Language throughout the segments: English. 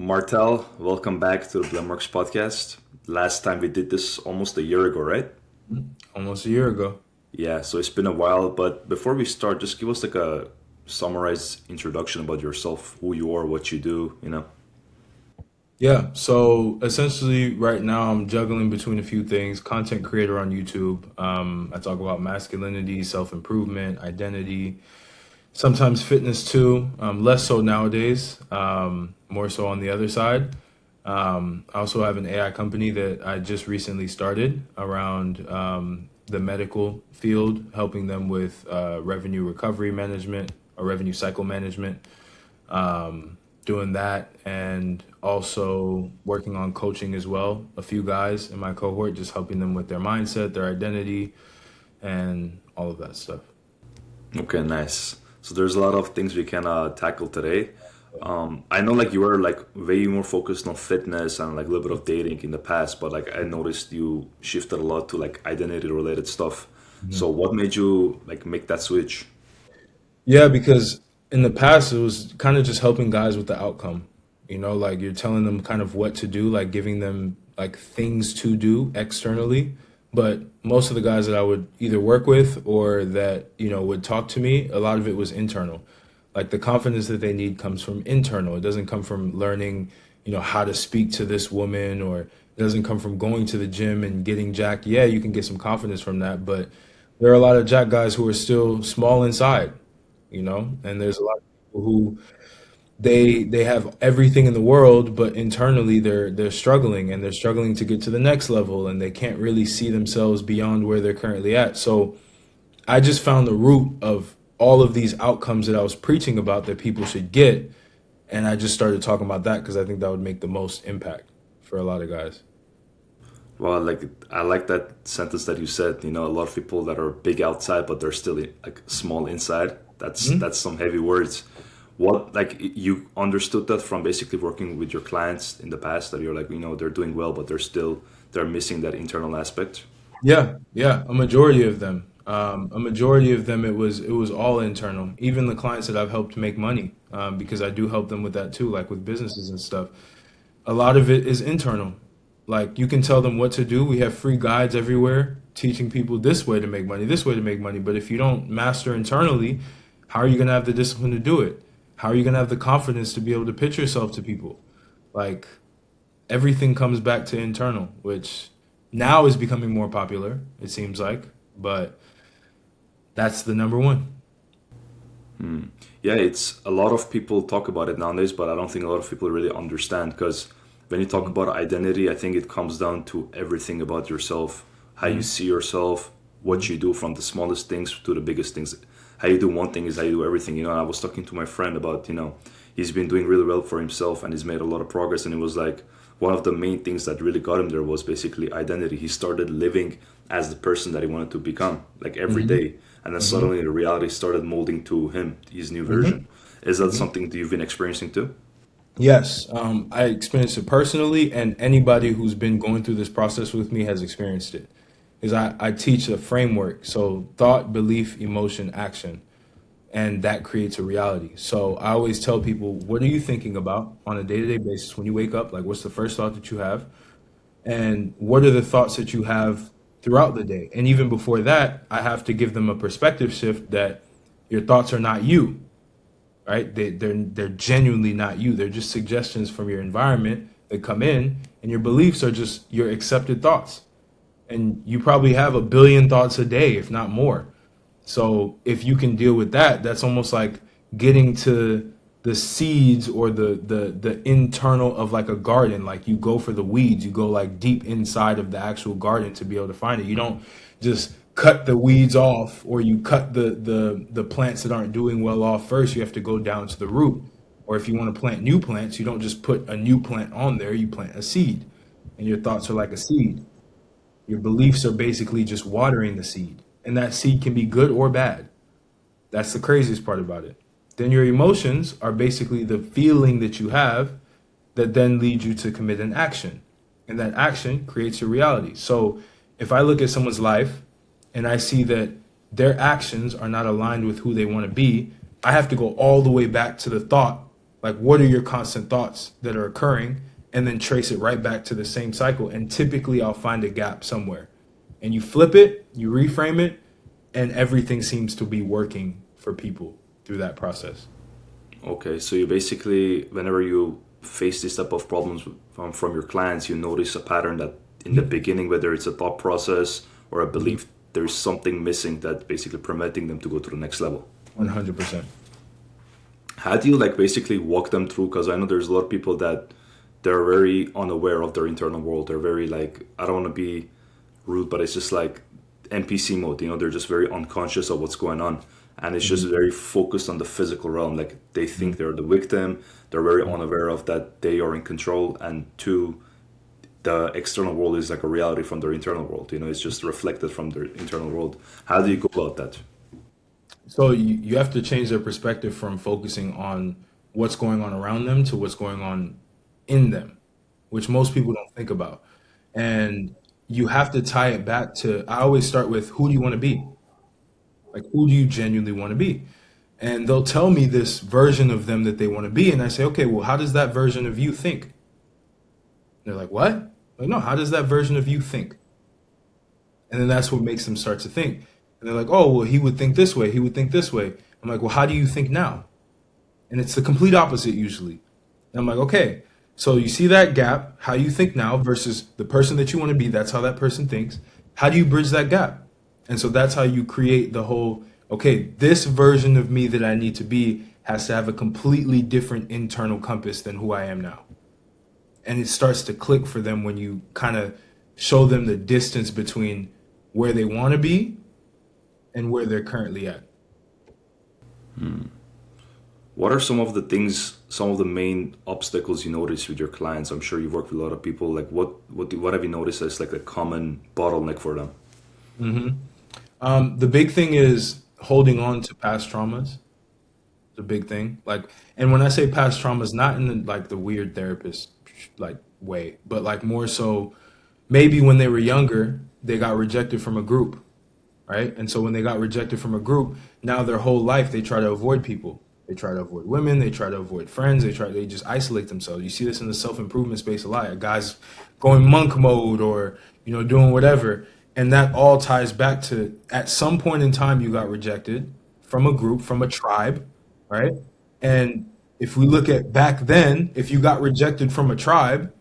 Martel, welcome back to the BLEMARX podcast. Last time we did this almost a year ago, right? Almost a year ago. Yeah, so it's been a while, but before we start, just give us like a summarized introduction about yourself, who you are, what you do. Yeah, so essentially right now I'm juggling between a few things. Content creator on YouTube. I talk about masculinity, self-improvement, identity, sometimes fitness too. Less so nowadays, more so on the other side. I also have an AI company that I just recently started around the medical field, helping them with revenue recovery management or revenue cycle management. Doing that and also working on coaching as well. A few guys in my cohort, just helping them with their mindset, their identity, and all of that stuff. Okay, nice. So there's a lot of things we can tackle today. I know like you were like way more focused on fitness and like a little bit of dating in the past, but like I noticed you shifted a lot to like identity related stuff. So what made you like make that switch? Yeah, because in the past it was kind of just helping guys with the outcome. Like you're telling them kind of what to do, like giving them like things to do externally. But most of the guys that I would either work with or that, would talk to me, a lot of it was internal. Like the confidence that they need comes from internal. It doesn't come from learning, how to speak to this woman, or it doesn't come from going to the gym and getting jacked. Yeah, you can get some confidence from that, but there are a lot of jack guys who are still small inside, and there's a lot of people who they have everything in the world, but internally they're struggling and they're struggling to get to the next level and they can't really see themselves beyond where they're currently at. So I just found the root of all of these outcomes that I was preaching about that people should get, and I just started talking about that because I think that would make the most impact for a lot of guys. Well, like I like that sentence that you said. A lot of people that are big outside, but they're still like small inside. That's some heavy words. What like you understood that from basically working with your clients in the past that you're like they're doing well, but they're missing that internal aspect. Yeah, yeah, a majority of them. It was all internal. Even the clients that I've helped make money, because I do help them with that too, like with businesses and stuff. A lot of it is internal. Like you can tell them what to do. We have free guides everywhere teaching people this way to make money, this way to make money. But if you don't master internally, how are you going to have the discipline to do it? How are you going to have the confidence to be able to pitch yourself to people? Like everything comes back to internal, which now is becoming more popular, it seems like. But that's the number one. Yeah, it's a lot of people talk about it nowadays, but I don't think a lot of people really understand because when you talk about identity, I think it comes down to everything about yourself, how you see yourself, what you do from the smallest things to the biggest things. How you do one thing is how you do everything. And I was talking to my friend about, he's been doing really well for himself and he's made a lot of progress. And it was like one of the main things that really got him there was basically identity. He started living as the person that he wanted to become, like every Hmm. day. And then suddenly the reality started molding to him, his new version. Is that something that you've been experiencing too? Yes, I experienced it personally, and anybody who's been going through this process with me has experienced it. Is I teach a framework, so thought, belief, emotion, action, and that creates a reality. So I always tell people, what are you thinking about on a day-to-day basis when you wake up? Like, what's the first thought that you have? And what are the thoughts that you have throughout the day? And even before that, I have to give them a perspective shift that your thoughts are not you, right? They're genuinely not you. They're just suggestions from your environment that come in, and your beliefs are just your accepted thoughts. And you probably have a billion thoughts a day, if not more. So if you can deal with that, that's almost like getting to the seeds or the internal of like a garden. Like you go for the weeds, you go like deep inside of the actual garden to be able to find it. You don't just cut the weeds off or you cut the plants that aren't doing well off first. You have to go down to the root. Or if you want to plant new plants, you don't just put a new plant on there, you plant a seed. And your thoughts are like a seed. Your beliefs are basically just watering the seed. And that seed can be good or bad. That's the craziest part about it. Then your emotions are basically the feeling that you have that then leads you to commit an action. And that action creates a reality. So if I look at someone's life and I see that their actions are not aligned with who they want to be, I have to go all the way back to the thought Like, what are your constant thoughts that are occurring? And then trace it right back to the same cycle. And typically I'll find a gap somewhere. And you flip it, you reframe it, and everything seems to be working for people through that process. Okay, so you basically, whenever you face this type of problems from your clients, you notice a pattern that in the beginning, whether it's a thought process or a belief, there's something missing that basically preventing them to go to the next level. 100%. How do you like basically walk them through? Because I know there's a lot of people that they're very unaware of their internal world. They're very like, I don't want to be rude, but it's just like NPC mode, you know, they're just very unconscious of what's going on. And it's just very focused on the physical realm. Like they think they're the victim. They're very unaware of that they are in control. And two, the external world is like a reality from their internal world. You know, it's just reflected from their internal world. How do you go about that? So you have to change their perspective from focusing on what's going on around them to what's going on in them, which most people don't think about. And you have to tie it back to, I always start with, who do you want to be? Like, who do you genuinely want to be? And they'll tell me this version of them that they want to be. And I say, okay, well, how does that version of you think? And they're like, what? Like, no, how does that version of you think? And then that's what makes them start to think. And they're like, oh, well, he would think this way. He would think this way. I'm like, well, how do you think now? And it's the complete opposite usually. And I'm like, okay, so you see that gap, how you think now versus the person that you want to be. That's how that person thinks. How do you bridge that gap? And so that's how you create the whole, okay, this version of me that I need to be has to have a completely different internal compass than who I am now. And it starts to click for them when you kind of show them the distance between where they want to be and where they're currently at. What are some of the things, some of the main obstacles you notice with your clients? I'm sure you've worked with a lot of people. Like what have you noticed as like a common bottleneck for them? The big thing is holding on to past traumas. The big thing. Like, and when I say past traumas, not in the, like the weird therapist like way, but like more so maybe when they were younger, they got rejected from a group, right? And so when they got rejected from a group, now their whole life they try to avoid people. They try to avoid women. They try to avoid friends. They just isolate themselves. You see this in the self-improvement space a lot. A guy's going monk mode or, you know, doing whatever. And that all ties back to at some point in time you got rejected from a group, from a tribe, right? And if we look at back then, if you got rejected from a tribe,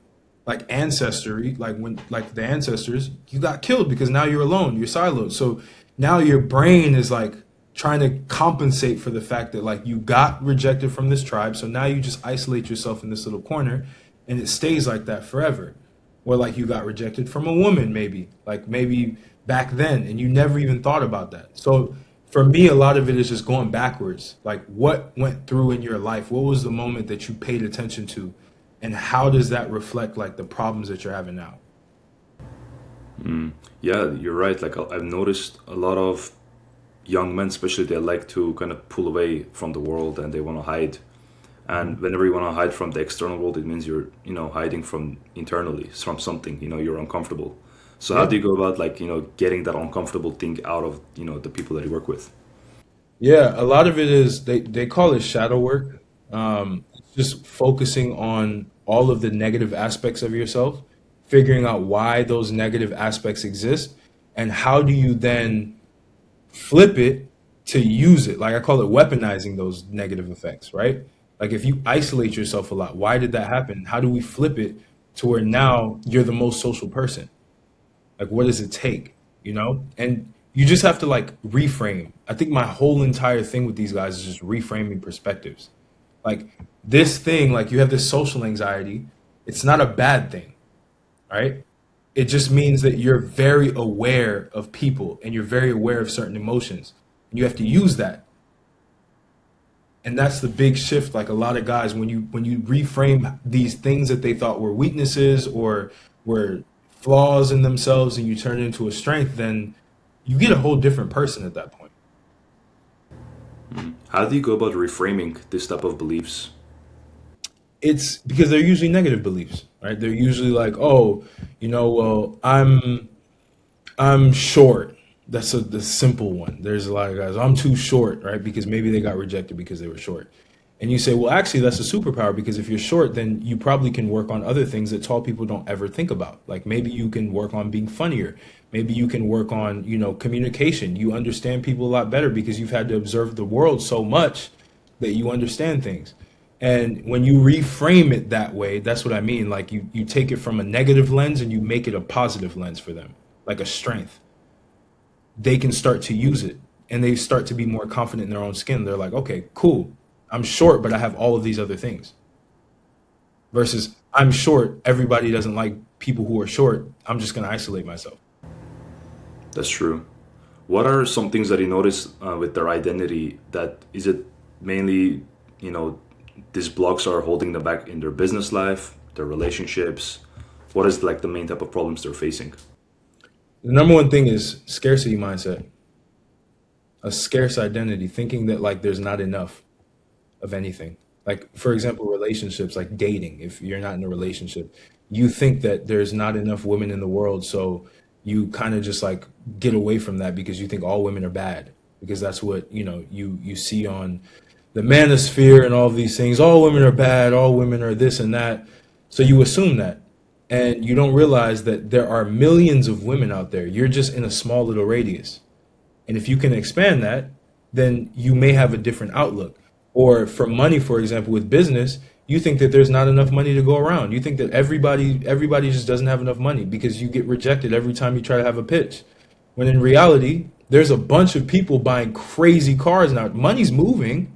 like ancestry, like when like the ancestors, you got killed because now you're alone, you're siloed. So now your brain is like trying to compensate for the fact that like you got rejected from this tribe. So now you just isolate yourself in this little corner and it stays like that forever. Or like you got rejected from a woman, maybe back then, and you never even thought about that. So for me, a lot of it is just going backwards. Like what went through in your life? What was the moment that you paid attention to? And how does that reflect like the problems that you're having now? Yeah, you're right. Like I've noticed a lot of young men, especially, they like to kind of pull away from the world and they want to hide. And whenever you want to hide from the external world, it means you're, you know, hiding from internally, from something, you know, you're uncomfortable. So how do you go about like, you know, getting that uncomfortable thing out of, you know, the people that you work with? Yeah, a lot of it is they call it shadow work. Just focusing on all of the negative aspects of yourself, figuring out why those negative aspects exist, and how do you then flip it to use it. Like I call it weaponizing those negative effects, right? Like if you isolate yourself a lot, why did that happen? How do we flip it to where now you're the most social person? Like what does it take, you know? And you just have to like reframe. I think my whole entire thing with these guys is just reframing perspectives. Like this thing, like you have this social anxiety, it's not a bad thing, right? It just means that you're very aware of people and you're very aware of certain emotions. You have to use that. And that's the big shift. Like a lot of guys, when you reframe these things that they thought were weaknesses or were flaws in themselves and you turn it into a strength, then you get a whole different person at that point. How do you go about reframing this type of beliefs? It's because they're usually negative beliefs, right? They're usually like, oh, you know, well, I'm short. That's the simple one. There's a lot of guys, I'm too short, right? Because maybe they got rejected because they were short. And you say, well, actually, that's a superpower because if you're short, then you probably can work on other things that tall people don't ever think about. Like maybe you can work on being funnier. Maybe you can work on, communication. You understand people a lot better because you've had to observe the world so much that you understand things. And when you reframe it that way, that's what I mean. Like you take it from a negative lens and you make it a positive lens for them, like a strength. They can start to use it and they start to be more confident in their own skin. They're like, okay, cool. I'm short, but I have all of these other things. Versus I'm short. Everybody doesn't like people who are short. I'm just going to isolate myself. That's true. What are some things that you notice with their identity that is it mainly, these blocks are holding them back in their business life, their relationships? What is like the main type of problems they're facing? The number one thing is scarcity mindset, a scarce identity, thinking that like there's not enough of anything. Like, for example, relationships, like dating. If you're not in a relationship, you think that there's not enough women in the world. So you kind of just like get away from that because you think all women are bad, because that's what, you see on the manosphere and all of these things. All women are bad. All women are this and that. So you assume that. And you don't realize that there are millions of women out there. You're just in a small little radius. And if you can expand that, then you may have a different outlook. Or for money, for example, with business, you think that there's not enough money to go around. You think that everybody just doesn't have enough money because you get rejected every time you try to have a pitch. When in reality, there's a bunch of people buying crazy cars now. Money's moving.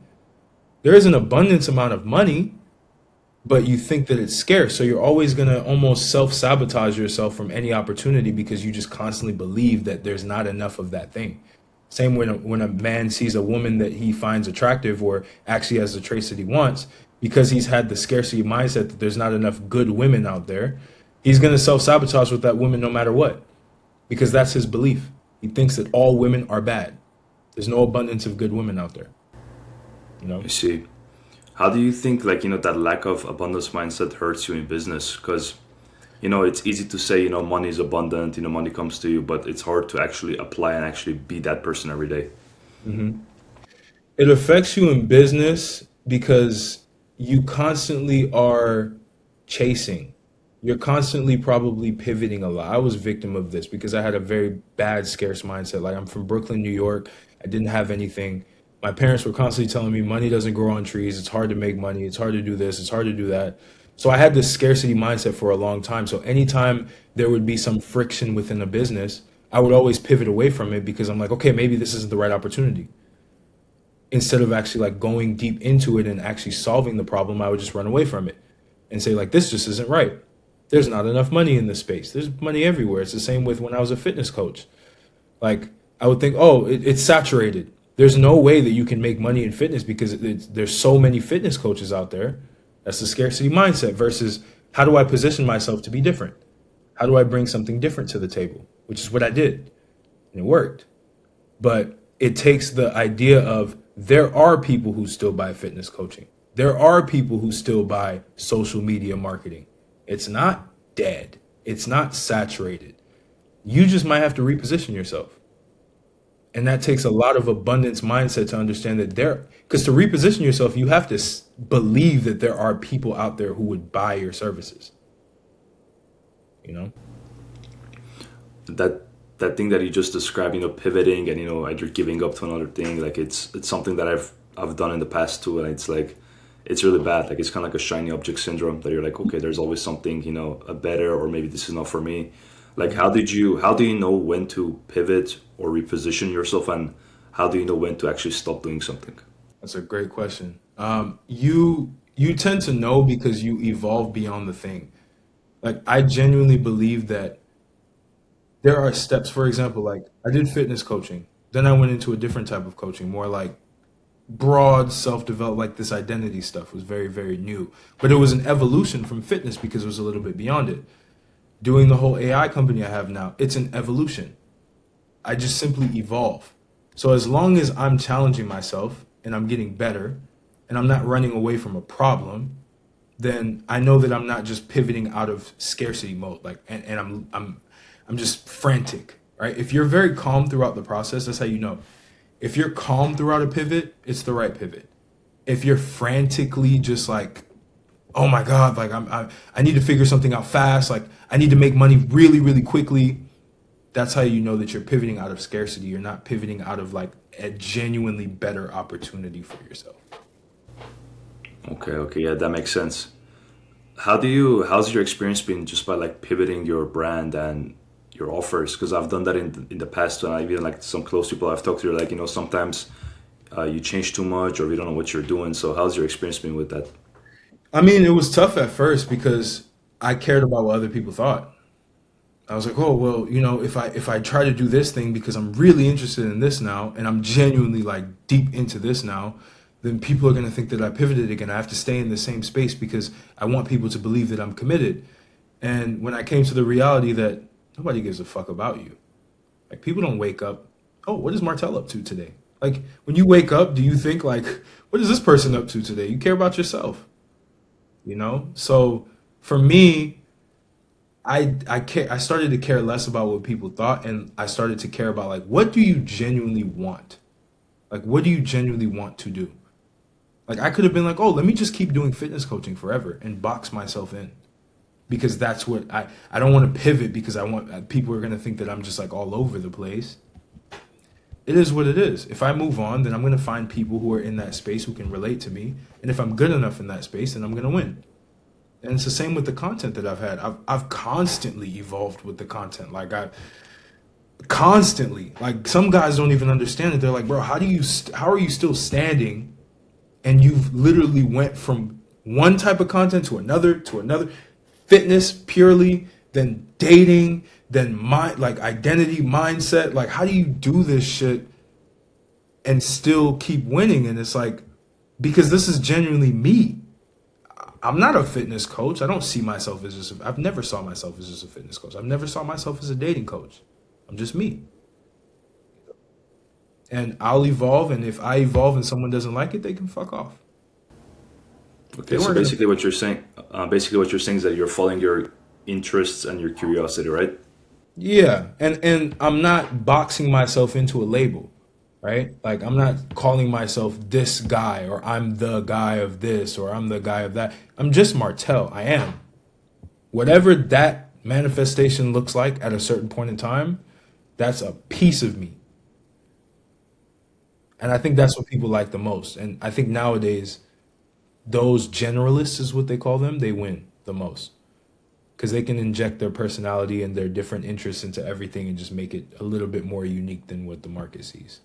There is an abundance amount of money, but you think that it's scarce. So you're always going to almost self-sabotage yourself from any opportunity because you just constantly believe that there's not enough of that thing. Same when a man sees a woman that he finds attractive or actually has the traits that he wants, because he's had the scarcity mindset that there's not enough good women out there, he's going to self-sabotage with that woman no matter what, because that's his belief. He thinks that all women are bad. There's no abundance of good women out there. I see. How do you think that lack of abundance mindset hurts you in business? Because it's easy to say, money is abundant, money comes to you, but it's hard to actually apply and actually be that person every day. Mm-hmm. It affects you in business because you constantly are chasing. You're constantly probably pivoting a lot. I was a victim of this because I had a very bad, scarce mindset. Like, I'm from Brooklyn, New York. I didn't have anything. My parents were constantly telling me money doesn't grow on trees. It's hard to make money. It's hard to do this. It's hard to do that. So I had this scarcity mindset for a long time. So anytime there would be some friction within a business, I would always pivot away from it because I'm like, okay, maybe this isn't the right opportunity. Instead of actually like going deep into it and actually solving the problem, I would just run away from it and say like, this just isn't right. There's not enough money in this space. There's money everywhere. It's the same with when I was a fitness coach. Like, I would think, oh, it's saturated. There's no way that you can make money in fitness because there's so many fitness coaches out there. That's the scarcity mindset versus how do I position myself to be different? How do I bring something different to the table? Which is what I did. And it worked. But it takes the idea of there are people who still buy fitness coaching. There are people who still buy social media marketing. It's not dead. It's not saturated. You just might have to reposition yourself. And that takes a lot of abundance mindset to understand that because to reposition yourself, you have to believe that there are people out there who would buy your services. That thing that you just described, pivoting and either giving up to another thing, like it's something that I've done in the past too, and it's like it's really bad. Like it's kind of like a shiny object syndrome that you're like, okay, there's always something a better, or maybe this is not for me. Like how do you know when to pivot or reposition yourself, and how do you know when to actually stop doing something? That's a great question. You tend to know because you evolve beyond the thing. Like I genuinely believe that there are steps. For example, like I did fitness coaching. Then I went into a different type of coaching, more like broad self-developed, like this identity stuff was very, very new. But it was an evolution from fitness because it was a little bit beyond it. Doing the whole AI company I have now, it's an evolution. I just simply evolve. So as long as I'm challenging myself and I'm getting better and I'm not running away from a problem, then I know that I'm not just pivoting out of scarcity mode. Like, and I'm just frantic, right? If you're very calm throughout the process, that's how you know. If you're calm throughout a pivot, it's the right pivot. if you're frantically just like, oh my God, like I need to figure something out fast. Like I need to make money really, really quickly. That's how you know that you're pivoting out of scarcity. You're not pivoting out of like a genuinely better opportunity for yourself. Okay, yeah, that makes sense. How's your experience been just by like pivoting your brand and your offers? Because I've done that in the past, when I even like some close people I've talked to, like, sometimes you change too much or you don't know what you're doing. So how's your experience been with that? I mean, it was tough at first because I cared about what other people thought. I was like, oh well, if I try to do this thing because I'm really interested in this now, and I'm genuinely like deep into this now, then people are gonna think that I pivoted again. I have to stay in the same space because I want people to believe that I'm committed. And when I came to the reality that nobody gives a fuck about you, like people don't wake up, oh, what is Martel up to today? Like when you wake up, do you think like, what is this person up to today? You care about yourself, So for me, I started to care less about what people thought, and I started to care about like, what do you genuinely want? Like what do you genuinely want to do? Like I could have been like, oh, let me just keep doing fitness coaching forever and box myself in, because that's what I don't want to pivot because I want people are going to think that I'm just like all over the place. It is what it is. If I move on, then I'm going to find people who are in that space who can relate to me. And if I'm good enough in that space, then I'm going to win. And it's the same with the content that I've had. I've constantly evolved with the content. Like I constantly, like some guys don't even understand it. They're like, bro, how are you still standing? And you've literally went from one type of content to another, fitness purely, then dating, then like identity, mindset. Like, how do you do this shit and still keep winning? And it's like, because this is genuinely me. I'm not a fitness coach. I don't see myself as I've never saw myself as just a fitness coach. I've never saw myself as a dating coach. I'm just me. And I'll evolve. And if I evolve and someone doesn't like it, they can fuck off. They Okay, so weren't gonna. basically what you're saying is that you're following your interests and your curiosity, right? Yeah. And I'm not boxing myself into a label, right? Like I'm not calling myself this guy, or I'm the guy of this, or I'm the guy of that. I'm just Martel. I am. Whatever that manifestation looks like at a certain point in time, that's a piece of me. And I think that's what people like the most. And I think nowadays, those generalists is what they call them, they win the most. Because they can inject their personality and their different interests into everything and just make it a little bit more unique than what the market sees.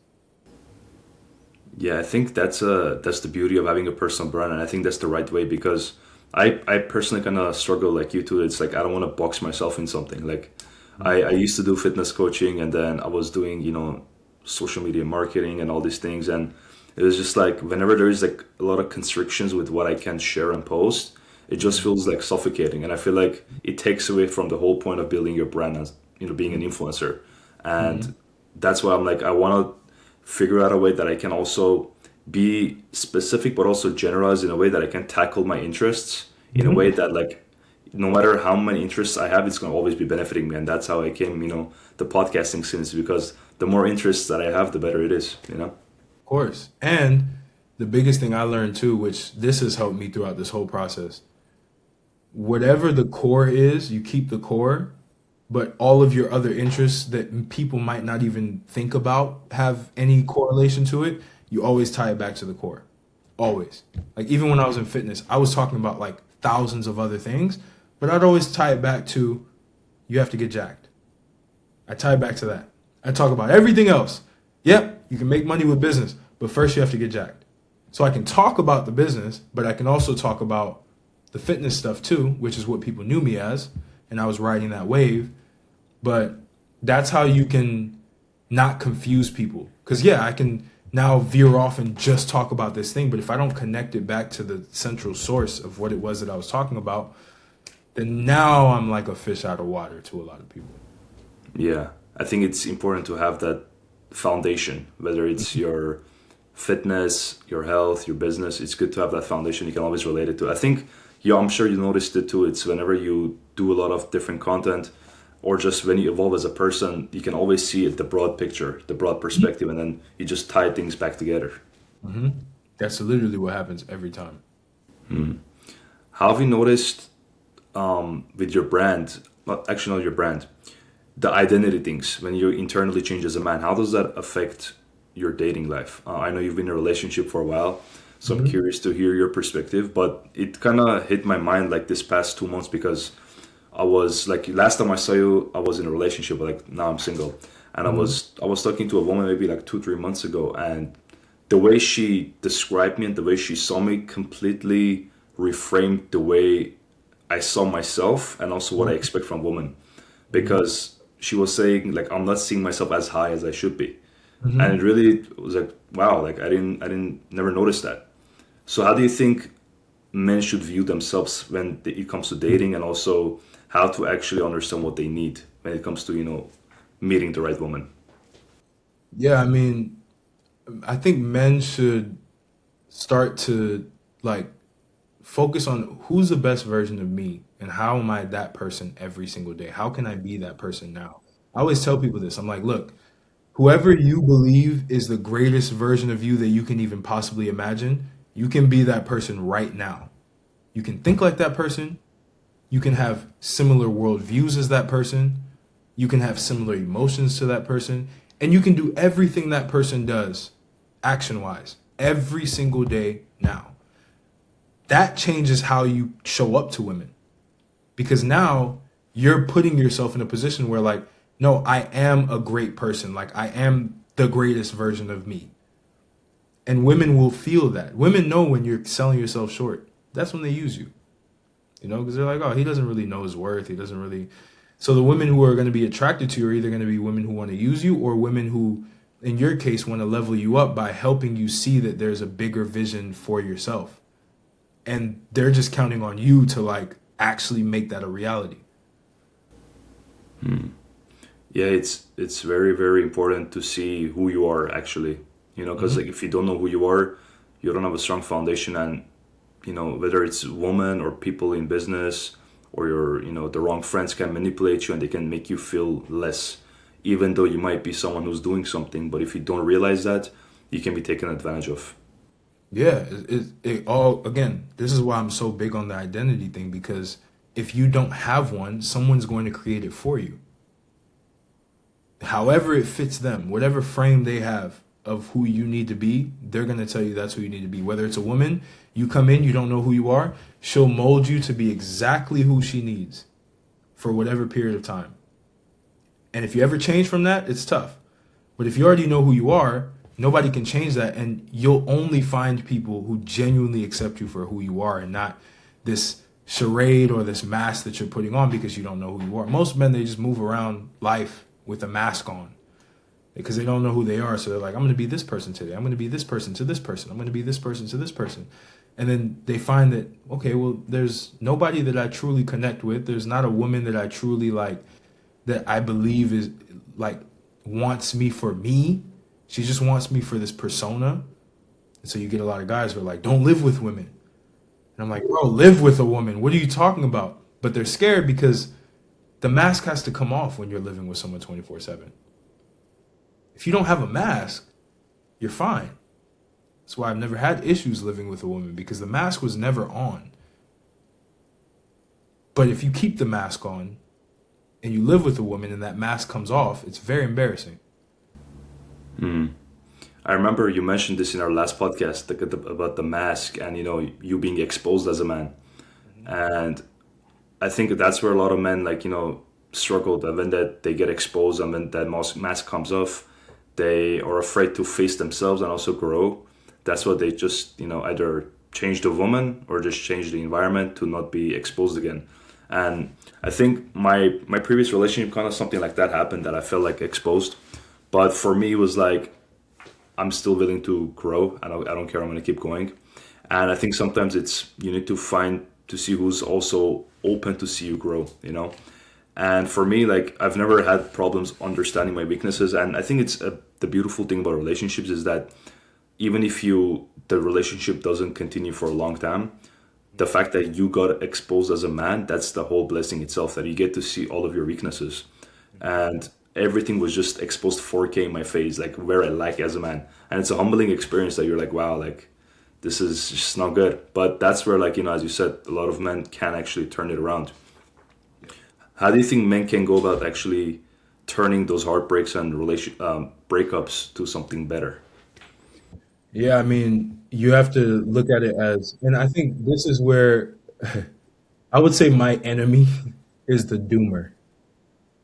Yeah, I think that's the beauty of having a personal brand, and I think that's the right way, because I personally kind of struggle like you too. It's like I don't want to box myself in something. Like I used to do fitness coaching, and then I was doing social media marketing and all these things, and it was just like whenever there is like a lot of constrictions with what I can share and post, it just feels like suffocating, and I feel like it takes away from the whole point of building your brand as being an influencer. And that's why I'm like, I want to figure out a way that I can also be specific but also generalize in a way that I can tackle my interests in a way that, like, no matter how many interests I have, it's going to always be benefiting me. And that's how I came the podcasting scene, is because the more interests that I have, the better it is. Of course. And the biggest thing I learned too, which this has helped me throughout this whole process, whatever the core is, you keep the core, but all of your other interests that people might not even think about have any correlation to it, you always tie it back to the core. Always. Like even when I was in fitness, I was talking about like thousands of other things, but I'd always tie it back to, you have to get jacked. I tie it back to that. I talk about everything else. Yep, you can make money with business, but first you have to get jacked. So I can talk about the business, but I can also talk about the fitness stuff too, which is what people knew me as, and I was riding that wave. But that's how you can not confuse people. Because yeah, I can now veer off and just talk about this thing, but if I don't connect it back to the central source of what it was that I was talking about, then now I'm like a fish out of water to a lot of people. Yeah, I think it's important to have that foundation, whether it's your fitness, your health, your business. It's good to have that foundation you can always relate it to. I think, yeah, I'm sure you noticed it too. It's whenever you do a lot of different content, or just when you evolve as a person, you can always see it, the broad picture, the broad perspective, and then you just tie things back together. That's literally what happens every time. How have you noticed with your brand, actually not your brand, the identity things when you internally change as a man? How does that affect your dating life? I know you've been in a relationship for a while, so I'm Hmm. curious to hear your perspective. But it kind of hit my mind like this past 2 months because I was like last time I saw you, I was in a relationship, but like now I'm single, and Hmm. I was talking to a woman maybe like 2 3 months ago, and the way she described me and the way she saw me completely reframed the way I saw myself and also what I expect from women. Hmm. Because she was saying like I'm not seeing myself as high as I should be. And it Hmm. really was like, wow, like I didn't never notice that. So how do you think men should view themselves when it comes to dating and also how to actually understand what they need when it comes to, meeting the right woman? Yeah, I mean, I think men should start to like focus on who's the best version of me and how am I that person every single day? How can I be that person now? I always tell people this. I'm like, look, whoever you believe is the greatest version of you that you can even possibly imagine, you can be that person right now. You can think like that person. You can have similar worldviews as that person. You can have similar emotions to that person. And you can do everything that person does action wise every single day now. That changes how you show up to women because now you're putting yourself in a position where, like, no, I am a great person. Like, I am the greatest version of me. And women will feel that. Women know when you're selling yourself short. That's when they use you, because they're like, oh, he doesn't really know his worth. He doesn't really. So the women who are going to be attracted to you are either going to be women who want to use you or women who, in your case, want to level you up by helping you see that there's a bigger vision for yourself. And they're just counting on you to like actually make that a reality. Yeah, it's very very important to see who you are actually, because Hmm. like if you don't know who you are, you don't have a strong foundation, and whether it's women or people in business or the wrong friends can manipulate you and they can make you feel less, even though you might be someone who's doing something. But if you don't realize that, you can be taken advantage of. Yeah, it all again. This is why I'm so big on the identity thing because if you don't have one, someone's going to create it for you. However it fits them, whatever frame they have of who you need to be, they're going to tell you that's who you need to be. Whether it's a woman, you come in, you don't know who you are, she'll mold you to be exactly who she needs for whatever period of time. And if you ever change from that, it's tough. But if you already know who you are, nobody can change that. And you'll only find people who genuinely accept you for who you are and not this charade or this mask that you're putting on because you don't know who you are. Most men, they just move around life with a mask on because they don't know who they are. So they're like, I'm going to be this person today. I'm going to be this person to this person. I'm going to be this person to this person. And then they find that, okay, well, there's nobody that I truly connect with. There's not a woman that I truly like that I believe is like wants me for me. She just wants me for this persona. And so you get a lot of guys who are like, don't live with women. And I'm like, bro, live with a woman. What are you talking about? But they're scared because the mask has to come off when you're living with someone 24/7. If you don't have a mask, you're fine. That's why I've never had issues living with a woman because the mask was never on. But if you keep the mask on and you live with a woman and that mask comes off, it's very embarrassing. I remember you mentioned this in our last podcast like, about the mask and you being exposed as a man, and I think that's where a lot of men like struggle. That when that they get exposed and when that mask comes off, they are afraid to face themselves and also grow. That's why they just either change the woman or just change the environment to not be exposed again. And I think my previous relationship kind of something like that happened that I felt like exposed, but for me it was like I'm still willing to grow. I don't care. I'm going to keep going. And I think sometimes it's you need to find to see who's also open to see you grow. And for me, like I've never had problems understanding my weaknesses. And I think it's the beautiful thing about relationships is that even if the relationship doesn't continue for a long time, the fact that you got exposed as a man, that's the whole blessing itself. That you get to see all of your weaknesses, and everything was just exposed 4K in my face, like where I lack as a man. And it's a humbling experience that you're like, wow, like this is just not good. But that's where, like, as you said, a lot of men can actually turn it around. How do you think men can go about actually turning those heartbreaks and breakups to something better? Yeah, I mean, you have to look at it as, and I think this is where I would say my enemy is the doomer.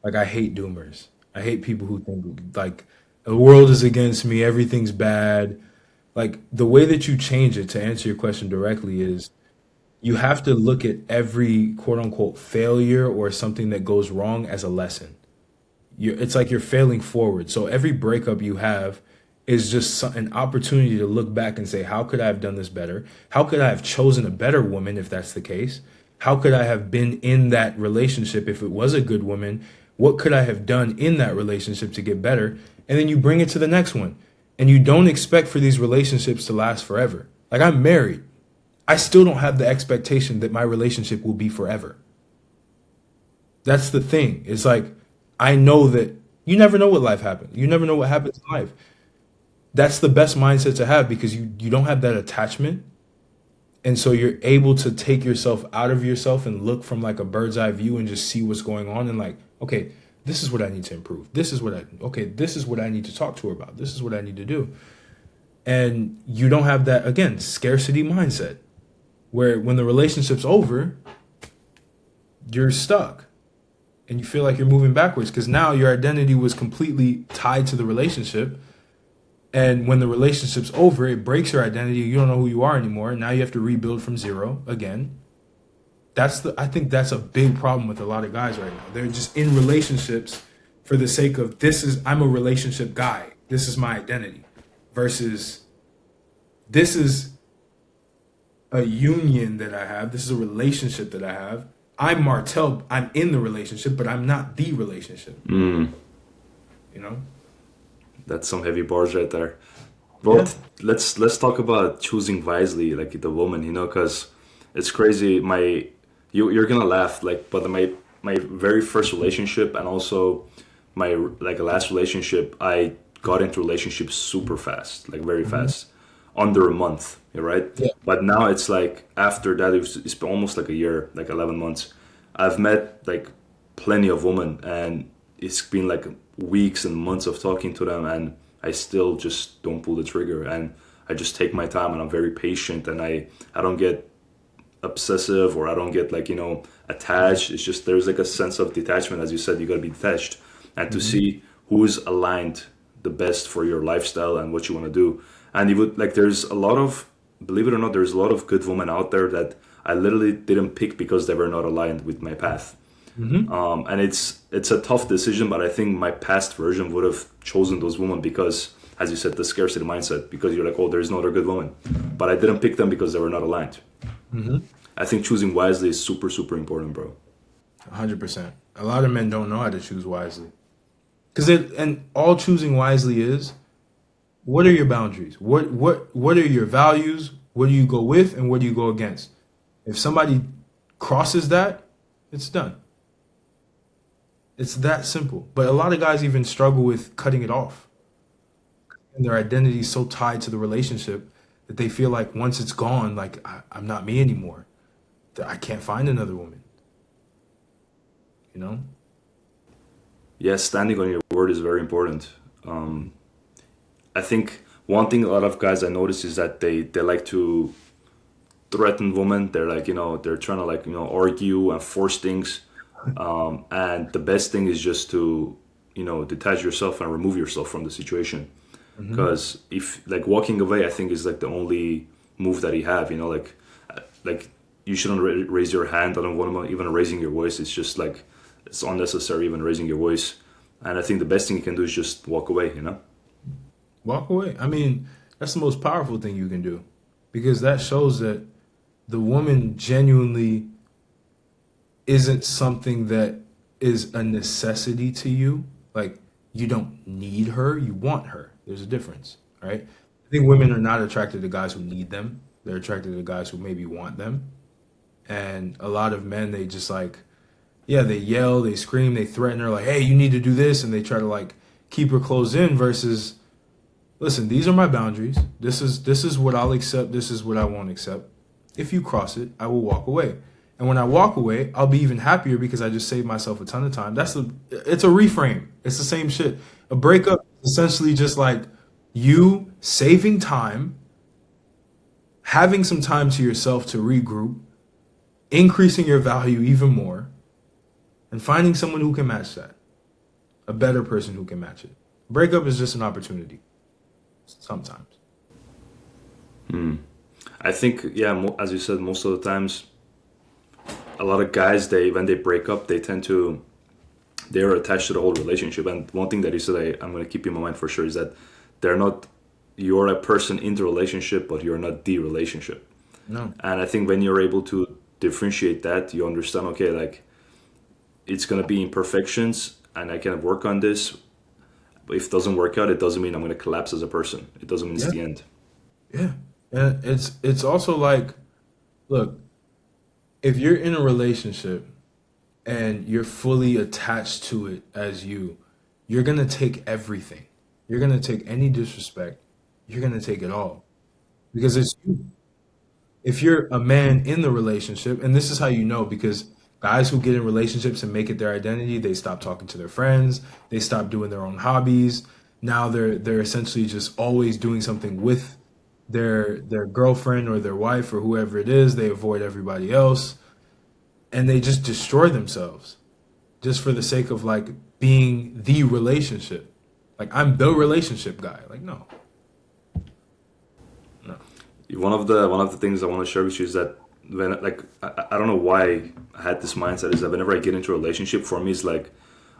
Like, I hate doomers. I hate people who think like the world is against me, everything's bad. Like, the way that you change it, to answer your question directly, is you have to look at every quote unquote failure or something that goes wrong as a lesson. It's like you're failing forward. So every breakup you have is just an opportunity to look back and say, how could I have done this better? How could I have chosen a better woman if that's the case? How could I have been in that relationship if it was a good woman? What could I have done in that relationship to get better? And then you bring it to the next one. And you don't expect for these relationships to last forever. Like, I'm married. I still don't have the expectation that my relationship will be forever. That's the thing. It's like, I know that you never know what life happens. You never know what happens in life. That's the best mindset to have, because you don't have that attachment. And so you're able to take yourself out of yourself and look from like a bird's eye view and just see what's going on, and like, okay, this is what I need to improve. This is what I need to talk to her about. This is what I need to do. And you don't have that, again, scarcity mindset, where when the relationship's over, you're stuck and you feel like you're moving backwards, because now your identity was completely tied to the relationship. And when the relationship's over, it breaks your identity. You don't know who you are anymore. Now you have to rebuild from zero again. I think that's a big problem with a lot of guys right now. They're just in relationships for the sake of, I'm a relationship guy. This is my identity. Versus, this is a union that I have. This is a relationship that I have. I'm Martel. I'm in the relationship, but I'm not the relationship. You know? That's some heavy bars right there. But Yeah. let's talk about choosing wisely, like the woman, because it's crazy. You're gonna laugh, like, but my very first relationship, and also my like last relationship, I got into relationships super fast, like very fast, under a month, right? Yeah. But now it's like after that, it's been almost like a year, like 11 months. I've met like plenty of women, and it's been like weeks and months of talking to them, and I still just don't pull the trigger, and I just take my time, and I'm very patient, and I don't get obsessive, or I don't get like attached. It's just there's like a sense of detachment. As you said, you got to be detached, and to see who's aligned the best for your lifestyle and what you want to do. And you would like, there's a lot of, believe it or not, there's a lot of good women out there that I literally didn't pick because they were not aligned with my path. And it's a tough decision, but I think my past version would have chosen those women because, as you said, the scarcity mindset, because you're like, oh, there's no other good woman. But I didn't pick them because they were not aligned. I think choosing wisely is super, super important, bro. 100%. A lot of men don't know how to choose wisely. And all choosing wisely is, what are your boundaries? What are your values? What do you go with and what do you go against? If somebody crosses that, it's done. It's that simple. But a lot of guys even struggle with cutting it off. And their identity is so tied to the relationship that they feel like once it's gone, like, I'm not me anymore. That I can't find another woman. You know? Yes, standing on your word is very important. I think one thing a lot of guys I notice is that they like to threaten women. They're like, they're trying to like, argue and force things. And the best thing is just to, detach yourself and remove yourself from the situation. Because if like walking away, I think is like the only move that you have, like you shouldn't raise your hand. I don't want to even raising your voice. It's just like, it's unnecessary even raising your voice. And I think the best thing you can do is just walk away, Walk away. I mean, that's the most powerful thing you can do, because that shows that the woman genuinely isn't something that is a necessity to you. Like, you don't need her, you want her. There's a difference, right? I think women are not attracted to guys who need them. They're attracted to guys who maybe want them. And a lot of men, they just like, yeah, they yell, they scream, they threaten her like, hey, you need to do this. And they try to like keep her closed in versus Listen, these are my boundaries. This is what I'll accept. This is what I won't accept. If you cross it, I will walk away. And when I walk away, I'll be even happier because I just saved myself a ton of time. It's a reframe. It's the same shit. A breakup is essentially just like you saving time, having some time to yourself to regroup, increasing your value even more, and finding someone who can match that. A better person who can match it. Breakup is just an opportunity. Sometimes. I think, yeah, as you said, most of the times, a lot of guys, when they break up, they're attached to the whole relationship. And one thing that you said, I'm going to keep in my mind for sure, is that they're not, you're a person in the relationship, but you're not the relationship. No. And I think when you're able to differentiate that, you understand, okay, like, it's going to be imperfections and I can work on this. But if it doesn't work out, it doesn't mean I'm going to collapse as a person. It doesn't mean it's Yeah. the end. Yeah. And it's also like, look, if you're in a relationship and you're fully attached to it as you're gonna take everything. You're gonna take any disrespect. You're gonna take it all because it's you. If you're a man in the relationship, and this is how you know, because guys who get in relationships and make it their identity, they stop talking to their friends, they stop doing their own hobbies. Now they're essentially just always doing something with their girlfriend or their wife or whoever it is. They avoid everybody else and they just destroy themselves just for the sake of like being the relationship. Like I'm the relationship guy. Like no. No. One of the things I want to share with you is that when like I don't know why I had this mindset, is that whenever I get into a relationship, for me it's like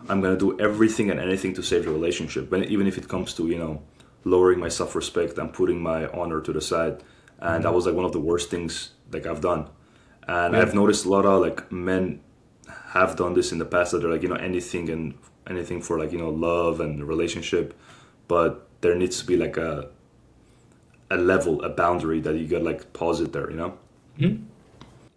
I'm gonna do everything and anything to save the relationship, even if it comes to lowering my self-respect and putting my honor to the side. And that was like one of the worst things like I've done. And Yeah. I've noticed a lot of like men have done this in the past, that they're like anything for like love and relationship, but there needs to be like a level, a boundary that you got like pause it there.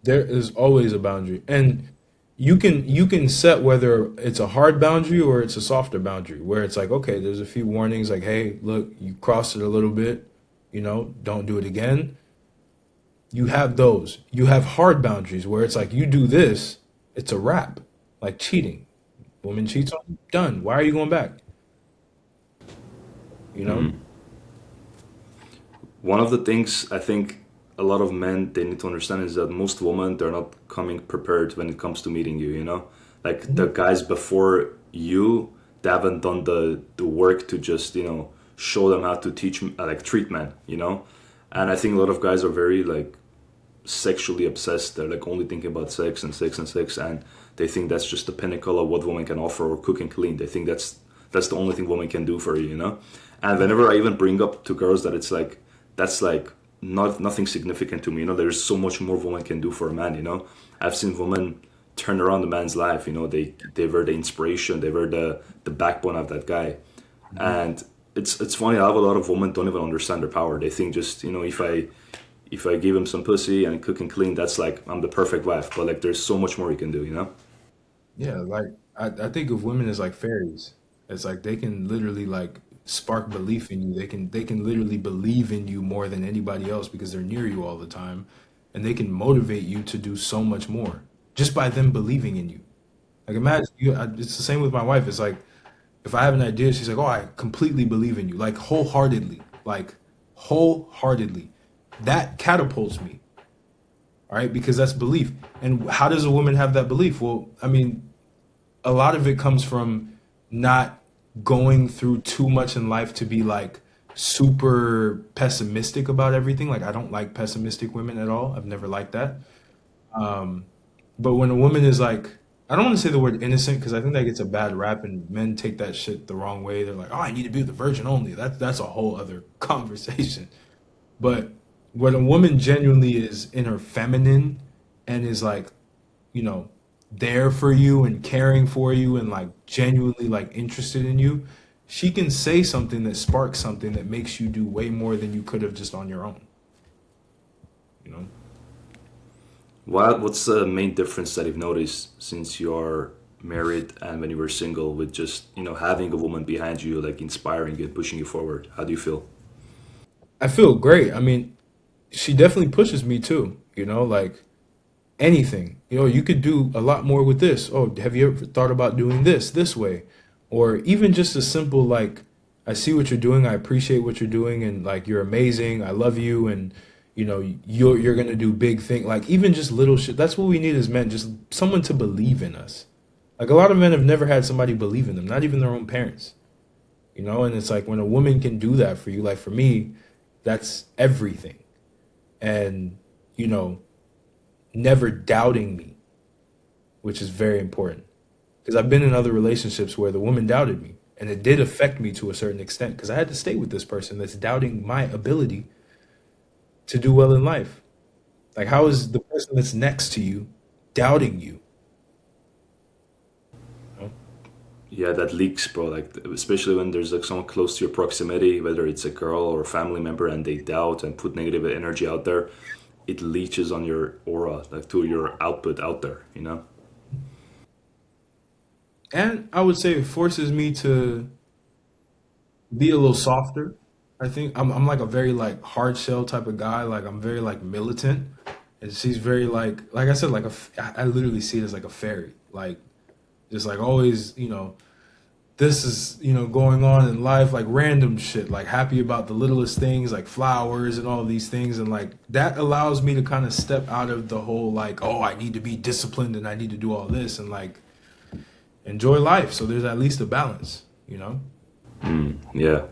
There is always a boundary. And you can set whether it's a hard boundary or it's a softer boundary where it's like, okay, there's a few warnings like, hey, look, you crossed it a little bit, don't do it again. You have those. You have hard boundaries where it's like you do this, it's a wrap. Like cheating. Woman cheats on you, done. Why are you going back? You know? One of the things I think a lot of men, they need to understand, is that most women, they're not coming prepared when it comes to meeting you. Like the guys before you, they haven't done the work to just show them how to like treat men. And I think a lot of guys are very like sexually obsessed. They're like only thinking about sex and sex and sex, and they think that's just the pinnacle of what women can offer, or cook and clean. They think that's the only thing women can do for you. And whenever I even bring up to girls that it's like that's like nothing significant to me. There's so much more women can do for a man. I've seen women turn around a man's life. They were the inspiration. They were the backbone of that guy. And it's funny. I have a lot of women don't even understand their power. They think just if I give him some pussy and cook and clean, that's like I'm the perfect wife. But like there's so much more you can do. Yeah, like I think of women as like fairies. It's like they can literally like spark belief in you. They can literally believe in you more than anybody else because they're near you all the time, and they can motivate you to do so much more just by them believing in you. Like imagine it's the same with my wife. It's like if I have an idea, she's like, "Oh, I completely believe in you, like wholeheartedly." That catapults me, all right? Because that's belief. And how does a woman have that belief? Well, I mean, a lot of it comes from not going through too much in life to be like super pessimistic about everything. Like I don't like pessimistic women at all. I've never liked that. But when a woman is like, I don't want to say the word innocent because I think that gets a bad rap and men take that shit the wrong way. They're like, oh, I need to be with the virgin only. That's a whole other conversation. But when a woman genuinely is in her feminine and is like, you know, there for you and caring for you and like genuinely like interested in you, she can say something that sparks something that makes you do way more than you could have just on your own. You know? What's the main difference that you've noticed since you're married and when you were single, with just having a woman behind you, like inspiring you and pushing you forward? How do you feel? I feel great. I mean, she definitely pushes me too, you know, like anything. You know, you could do a lot more with this. Oh, have you ever thought about doing this way? Or even just a simple like, I see what you're doing, I appreciate what you're doing, and like you're amazing, I love you, and you know, you're gonna do big thing. Like even just little shit. That's what we need as men, just someone to believe in us. Like a lot of men have never had somebody believe in them, not even their own parents. You know, and it's like when a woman can do that for you, like for me, that's everything. And, you know, never doubting me, which is very important. Because I've been in other relationships where the woman doubted me, and it did affect me to a certain extent because I had to stay with this person that's doubting my ability to do well in life. Like, how is the person that's next to you doubting you? You know? Yeah, that leaks, bro. Like especially when there's like someone close to your proximity, whether it's a girl or a family member, and they doubt and put negative energy out there, it leaches on your aura, like to your output out there. You know. And I would say it forces me to be a little softer. I think I'm like a very like hard shell type of guy. Like I'm very like militant, and she's very like I said like I literally see it as like a fairy. Like just like always, you know, this is you know going on in life like random shit. Like happy about the littlest things like flowers and all these things, and like that allows me to kind of step out of the whole like oh I need to be disciplined and I need to do all this and like enjoy life. So there's at least a balance, you know. Yeah.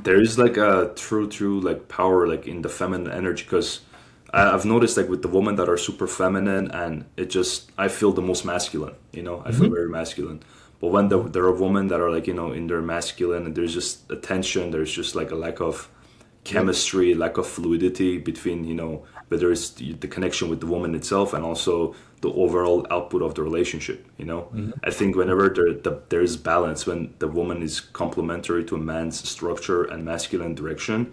There is like a true like power like in the feminine energy because I've noticed like with the women that are super feminine and it just I feel the most masculine, you know, I feel Hmm. very masculine. But when there are women that are like you know in their masculine and there's just a tension, there's just like a lack of Yep. chemistry, lack of fluidity between you know whether it's the connection with the woman itself and also the overall output of the relationship. You know, Hmm. I think whenever there's balance, when the woman is complementary to a man's structure and masculine direction,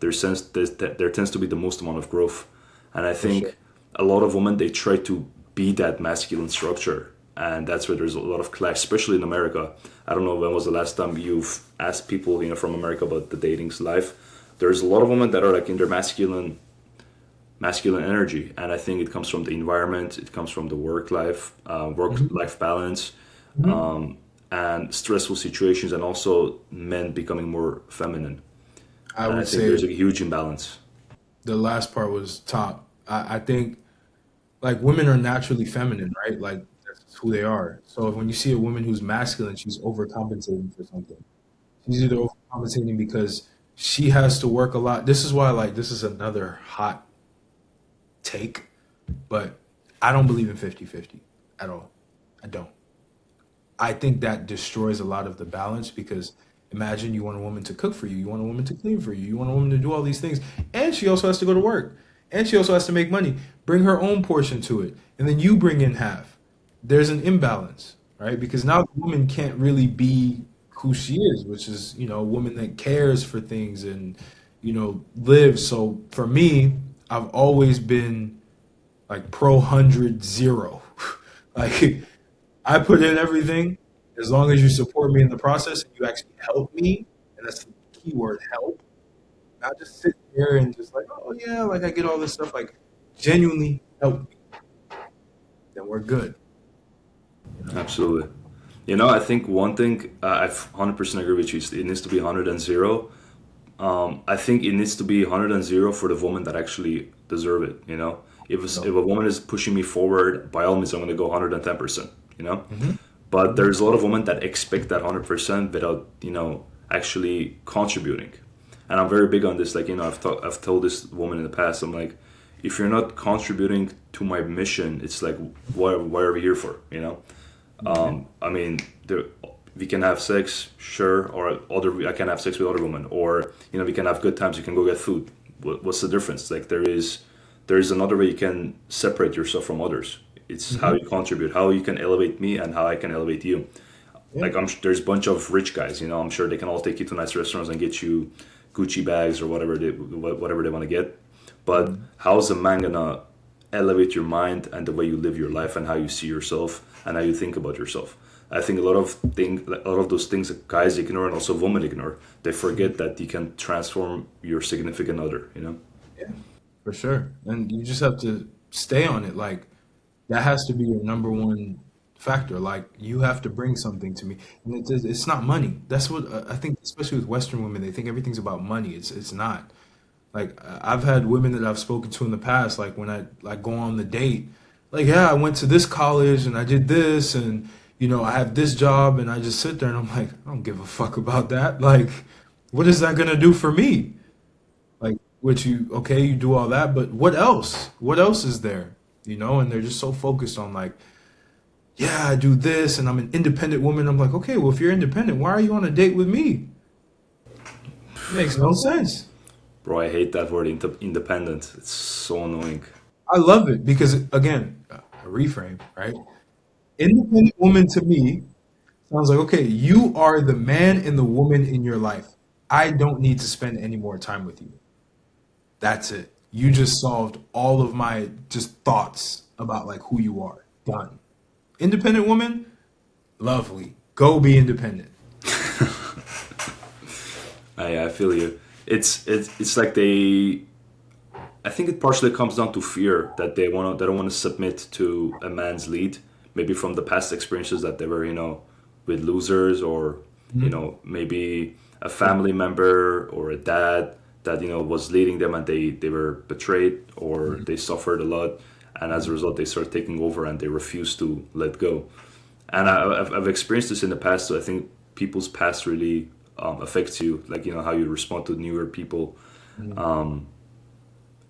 there tends to be the most amount of growth. And I For sure. think a lot of women they try to be that masculine structure, and that's where there's a lot of clash, especially in America. I don't know when was the last time you've asked people you know from America about the dating's life. There's a lot of women that are like in their masculine energy, and I think it comes from the environment, it comes from the work Hmm. life balance, Hmm. and stressful situations, and also men becoming more feminine. I And I would think there's say a huge imbalance. the last part was top. I think like women are naturally feminine, right? Like that's who they are. So when you see a woman who's masculine, she's overcompensating for something. She's either overcompensating because she has to work a lot. This is why like this is another hot take, but I don't believe in 50-50 at all. I don't. I think that destroys a lot of the balance because imagine you want a woman to cook for you, you want a woman to clean for you, you want a woman to do all these things, and she also has to go to work, and she also has to make money, bring her own portion to it, and then you bring in half. There's an imbalance, right? Because now the woman can't really be who she is, which is, you know, a woman that cares for things and, you know, lives. So for me, I've always been like pro 100 0. Like I put in everything as long as you support me in the process and you actually help me, and that's the key word help. Not just sit here and just like, oh yeah, like I get all this stuff, like genuinely help me, then we're good, you know? Absolutely. You know, I think one thing I 100% agree with you. It needs to be 100 and 0. I think it needs to be 100 and 0 for the woman that actually deserve it. You know, if So, a woman is pushing me forward, by all means, I'm going to go 110%. You know, hmm. but Hmm. there's a lot of women that expect that 100% without you know actually contributing. And I'm very big on this. Like you know, I've told this woman in the past. I'm like, if you're not contributing to my mission, it's like what are we here for? You know. Hmm. I mean, we can have sex, sure, or I can have sex with other women, or you know, we can have good times. You can go get food. What's the difference? Like there is another way you can separate yourself from others. It's how Hmm. you contribute, how you can elevate me, and how I can elevate you. Yeah. Like there's a bunch of rich guys. You know, I'm sure they can all take you to nice restaurants and get you Gucci bags or whatever they want to get. But Hmm. how's a man gonna elevate your mind and the way you live your life and how you see yourself and how you think about yourself? I think a lot of those things that guys ignore and also women ignore. They forget that you can transform your significant other. You know. Yeah, for sure. And you just have to stay on it. Like that has to be your number one factor. Like you have to bring something to me, and it's not money. That's what I think. Especially with Western women, they think everything's about money. It's not. Like I've had women that I've spoken to in the past. Like when I like go on the date, like yeah, I went to this college and I did this, and I have this job, and I just sit there and I'm like, I don't give a fuck about that. Like, what is that gonna do for me? Like, which okay, you do all that, but what else? What else is there? And they're just so focused on like, yeah, I do this and I'm an independent woman. I'm like, okay, well, if you're independent, why are you on a date with me? It makes no sense. Bro, I hate that word independent. It's so annoying. I love it because, again, a reframe, right? Independent woman to me sounds like, okay, you are the man and the woman in your life. I don't need to spend any more time with you. That's it. You just solved all of my just thoughts about like who you are. Done. Independent woman, lovely. Go be independent. I feel you. It's like I think it partially comes down to fear that they don't want to submit to a man's lead, maybe from the past experiences that they were, with losers, or maybe a family member or a dad that was leading them, and they were betrayed, or they suffered a lot, and as a result they start taking over and they refuse to let go. And I've experienced this in the past, so I think people's past really affects you, like how you respond to newer people.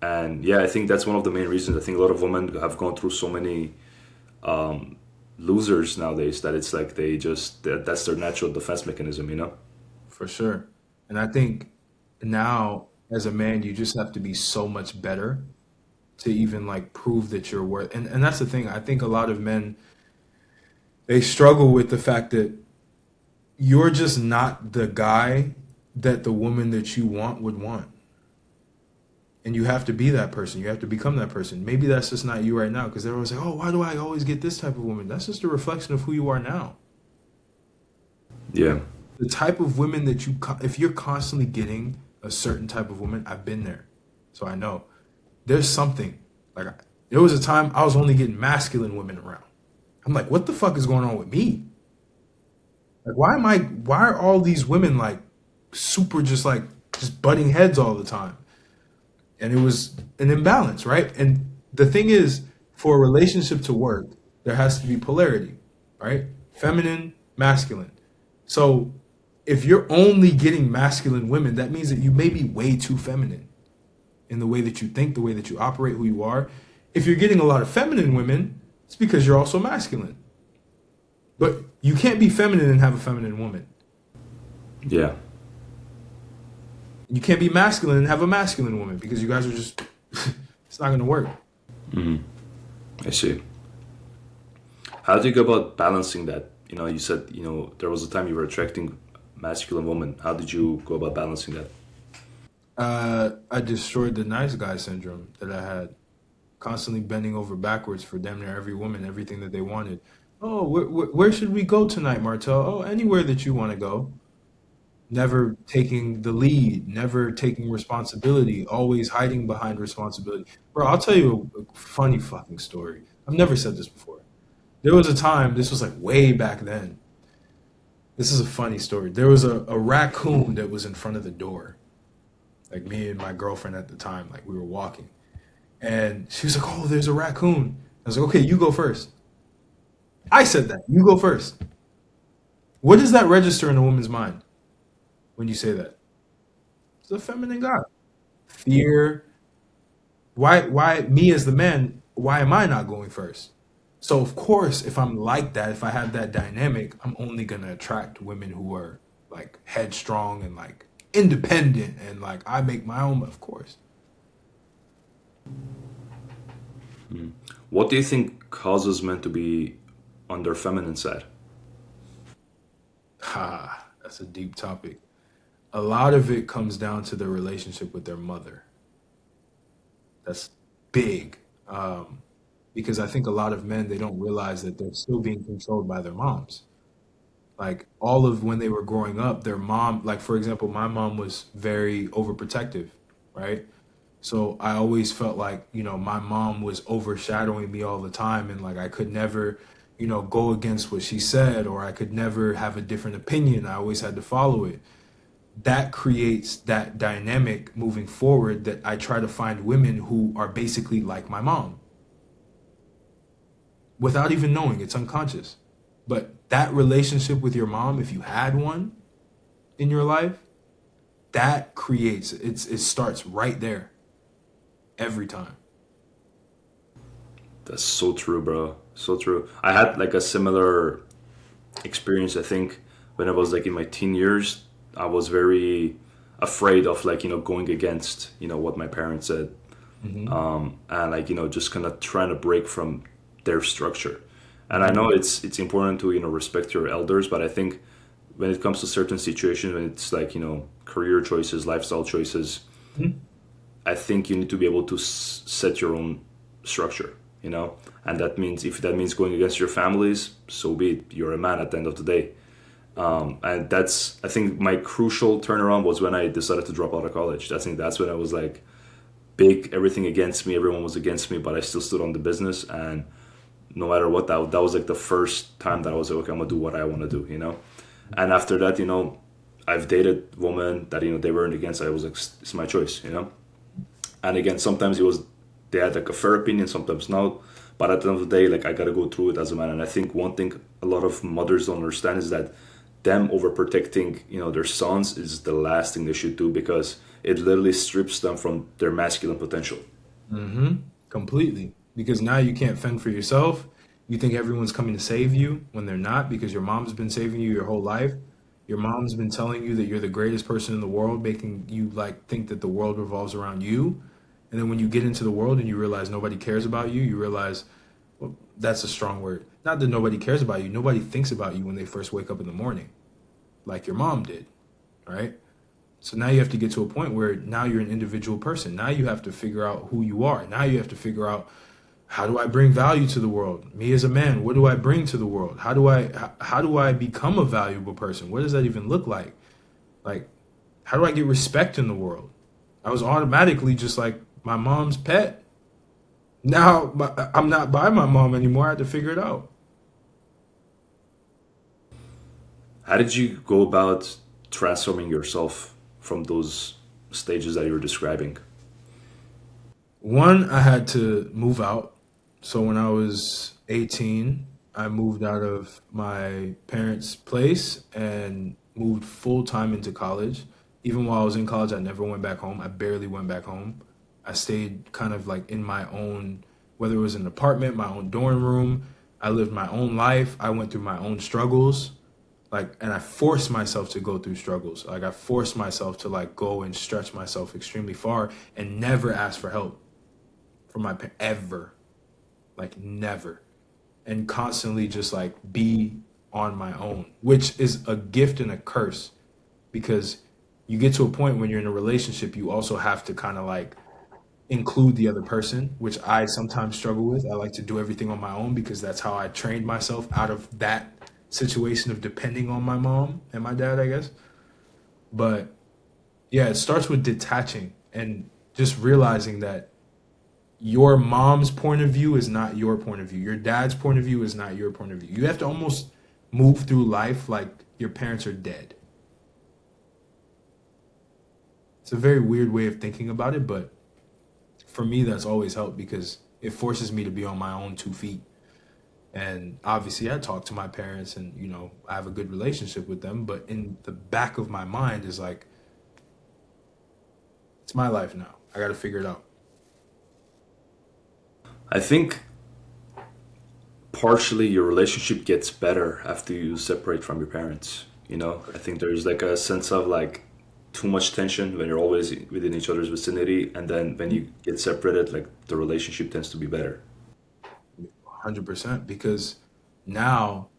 And yeah, I think that's one of the main reasons. I think a lot of women have gone through so many losers nowadays that it's like that's their natural defense mechanism. For sure. And I think now as a man, you just have to be so much better to even like prove that you're worth. And that's the thing. I think a lot of men, they struggle with the fact that you're just not the guy that the woman that you want would want. And you have to be that person. You have to become that person. Maybe that's just not you right now, because everyone's like, oh, why do I always get this type of woman? That's just a reflection of who you are now. Yeah. The type of women that if you're constantly getting a certain type of woman, I've been there. So I know there's something. Like there was a time I was only getting masculine women around. I'm like, what the fuck is going on with me? Like, why are all these women like super just butting heads all the time? And it was an imbalance, right? And the thing is, for a relationship to work, there has to be polarity, right? Feminine, masculine. So if you're only getting masculine women, that means that you may be way too feminine in the way that you think, the way that you operate, who you are. If you're getting a lot of feminine women, it's because you're also masculine. But you can't be feminine and have a feminine woman. Yeah. You can't be masculine and have a masculine woman, because you guys are just, it's not going to work. I see. How do you go about balancing that? You said, there was a time you were attracting masculine women. How did you go about balancing that? I destroyed the nice guy syndrome that I had, constantly bending over backwards for damn near every woman, everything that they wanted. Oh, where should we go tonight, Martel? Oh, anywhere that you want to go. Never taking the lead, never taking responsibility, always hiding behind responsibility. Bro, I'll tell you a funny fucking story. I've never said this before. There was a time, this was like way back then. This is a funny story. There was a raccoon that was in front of the door. Like me and my girlfriend at the time, like we were walking. And she was like, oh, there's a raccoon. I was like, okay, you go first. I said that. You go first. What does that register in a woman's mind when you say that? It's a feminine guy. Fear. Why me as the man, why am I not going first? So of course, if I'm like that, if I have that dynamic, I'm only going to attract women who are like headstrong and like independent and like I make my own, of course. What do you think causes men to be on their feminine side? That's a deep topic. A lot of it comes down to their relationship with their mother. That's big. Because I think a lot of men, they don't realize that they're still being controlled by their moms. Like all of when they were growing up, their mom, like for example, my mom was very overprotective, right? So I always felt like, my mom was overshadowing me all the time, and like I could never, go against what she said, or I could never have a different opinion. I always had to follow it. That creates that dynamic moving forward that I try to find women who are basically like my mom without even knowing. It's unconscious. But that relationship with your mom, if you had one in your life, that creates it starts right there every time. That's so true, bro. So true. I had like a similar experience, I think, when I was like in my teen years. I was very afraid of like, going against, what my parents said. Hmm. And like, just kind of trying to break from their structure. And I know it's important to, respect your elders, but I think when it comes to certain situations, when it's like, career choices, lifestyle choices, I think you need to be able to set your own structure, and that means if that means going against your families, so be it. You're a man at the end of the day. And that's, I think, my crucial turnaround was when I decided to drop out of college. I think that's when I was like, big, everything against me, everyone was against me, but I still stood on the business. And no matter what, that was like the first time that I was like, okay, I'm gonna do what I want to do. And after that, I've dated women that they weren't against. I was like, it's my choice. And again, sometimes they had like a fair opinion, sometimes not. But at the end of the day, like I gotta go through it as a man. And I think one thing a lot of mothers don't understand is that them overprotecting, their sons is the last thing they should do, because it literally strips them from their masculine potential. Hmm. Completely. Because now you can't fend for yourself. You think everyone's coming to save you when they're not, because your mom's been saving you your whole life. Your mom's been telling you that you're the greatest person in the world, making you like think that the world revolves around you. And then when you get into the world and you realize nobody cares about you, you realize, well, that's a strong word. Not that nobody cares about you. Nobody thinks about you when they first wake up in the morning, like your mom did, right? So now you have to get to a point where now you're an individual person. Now you have to figure out who you are. Now you have to figure out, how do I bring value to the world? Me as a man, what do I bring to the world? How do I become a valuable person? What does that even look like? Like, how do I get respect in the world? I was automatically just like my mom's pet. Now I'm not by my mom anymore. I had to figure it out. How did you go about transforming yourself from those stages that you were describing? One, I had to move out. So when I was 18, I moved out of my parents' place and moved full time into college. Even while I was in college, I never went back home. I barely went back home. I stayed kind of like in my own, whether it was an apartment, my own dorm room. I lived my own life. I went through my own struggles. Like, and I forced myself to go through struggles. Like, I forced myself to like go and stretch myself extremely far and never ask for help from my parents ever, like never, and constantly just like be on my own, which is a gift and a curse, because you get to a point when you're in a relationship, you also have to kind of like include the other person, which I sometimes struggle with. I like to do everything on my own because that's how I trained myself out of that situation of depending on my mom and my dad, I guess. But yeah, it starts with detaching and just realizing that your mom's point of view is not your point of view. Your dad's point of view is not your point of view. You have to almost move through life like your parents are dead. It's a very weird way of thinking about it, but for me, that's always helped because it forces me to be on my own 2 feet. And obviously, I talk to my parents and, I have a good relationship with them. But in the back of my mind is like, it's my life now. I got to figure it out. I think partially your relationship gets better after you separate from your parents. I think there's like a sense of like too much tension when you're always within each other's vicinity, and then when you get separated, like the relationship tends to be better. 100%. Because now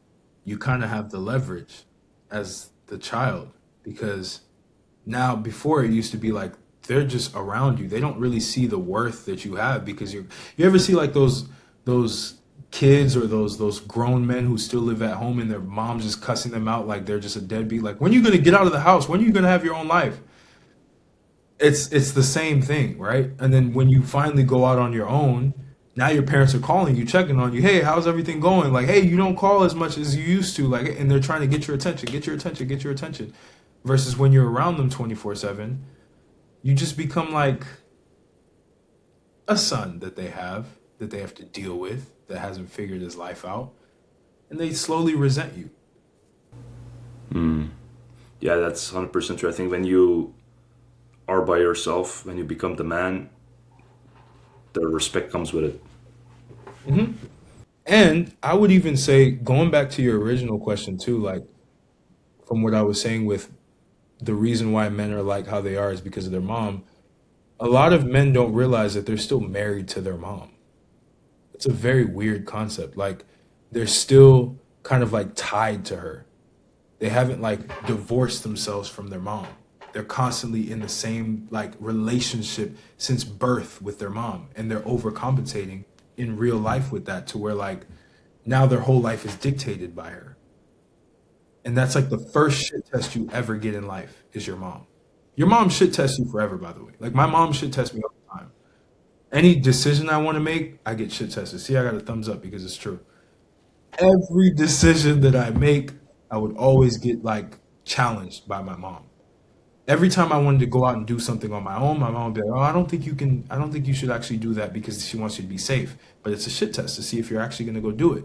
you kind of have the leverage as the child. Because now, before it used to be like they're just around you. They don't really see the worth that you have because you ever see like those kids or those grown men who still live at home and their mom's just cussing them out like they're just a deadbeat. Like, when are you gonna get out of the house? When are you gonna have your own life? It's the same thing, right? And then when you finally go out on your own, now your parents are calling you, checking on you. Hey, how's everything going? Like, hey, you don't call as much as you used to. Like, and they're trying to get your attention, get your attention, get your attention. Versus when you're around them 24/7, you just become like a son that they have to deal with, that hasn't figured his life out, and they slowly resent you. Yeah, that's 100% true. I think when you are by yourself, when you become the man, the respect comes with it. And I would even say, going back to your original question too, like from what I was saying with the reason why men are like how they are is because of their mom. A lot of men don't realize that they're still married to their mom. It's a very weird concept. Like, they're still kind of like tied to her. They haven't like divorced themselves from their mom. They're constantly in the same like relationship since birth with their mom, and they're overcompensating in real life with that, to where like now their whole life is dictated by her. And that's like the first shit test you ever get in life is your mom. Your mom shit tests you forever, by the way. Like, my mom shit tests me all the time. Any decision I want to make, I get shit tested. See, I got a thumbs up because it's true. Every decision that I make, I would always get like challenged by my mom. Every time I wanted to go out and do something on my own, my mom would be like, "Oh, I don't think you should actually do that because she wants you to be safe." But it's a shit test to see if you're actually going to go do it.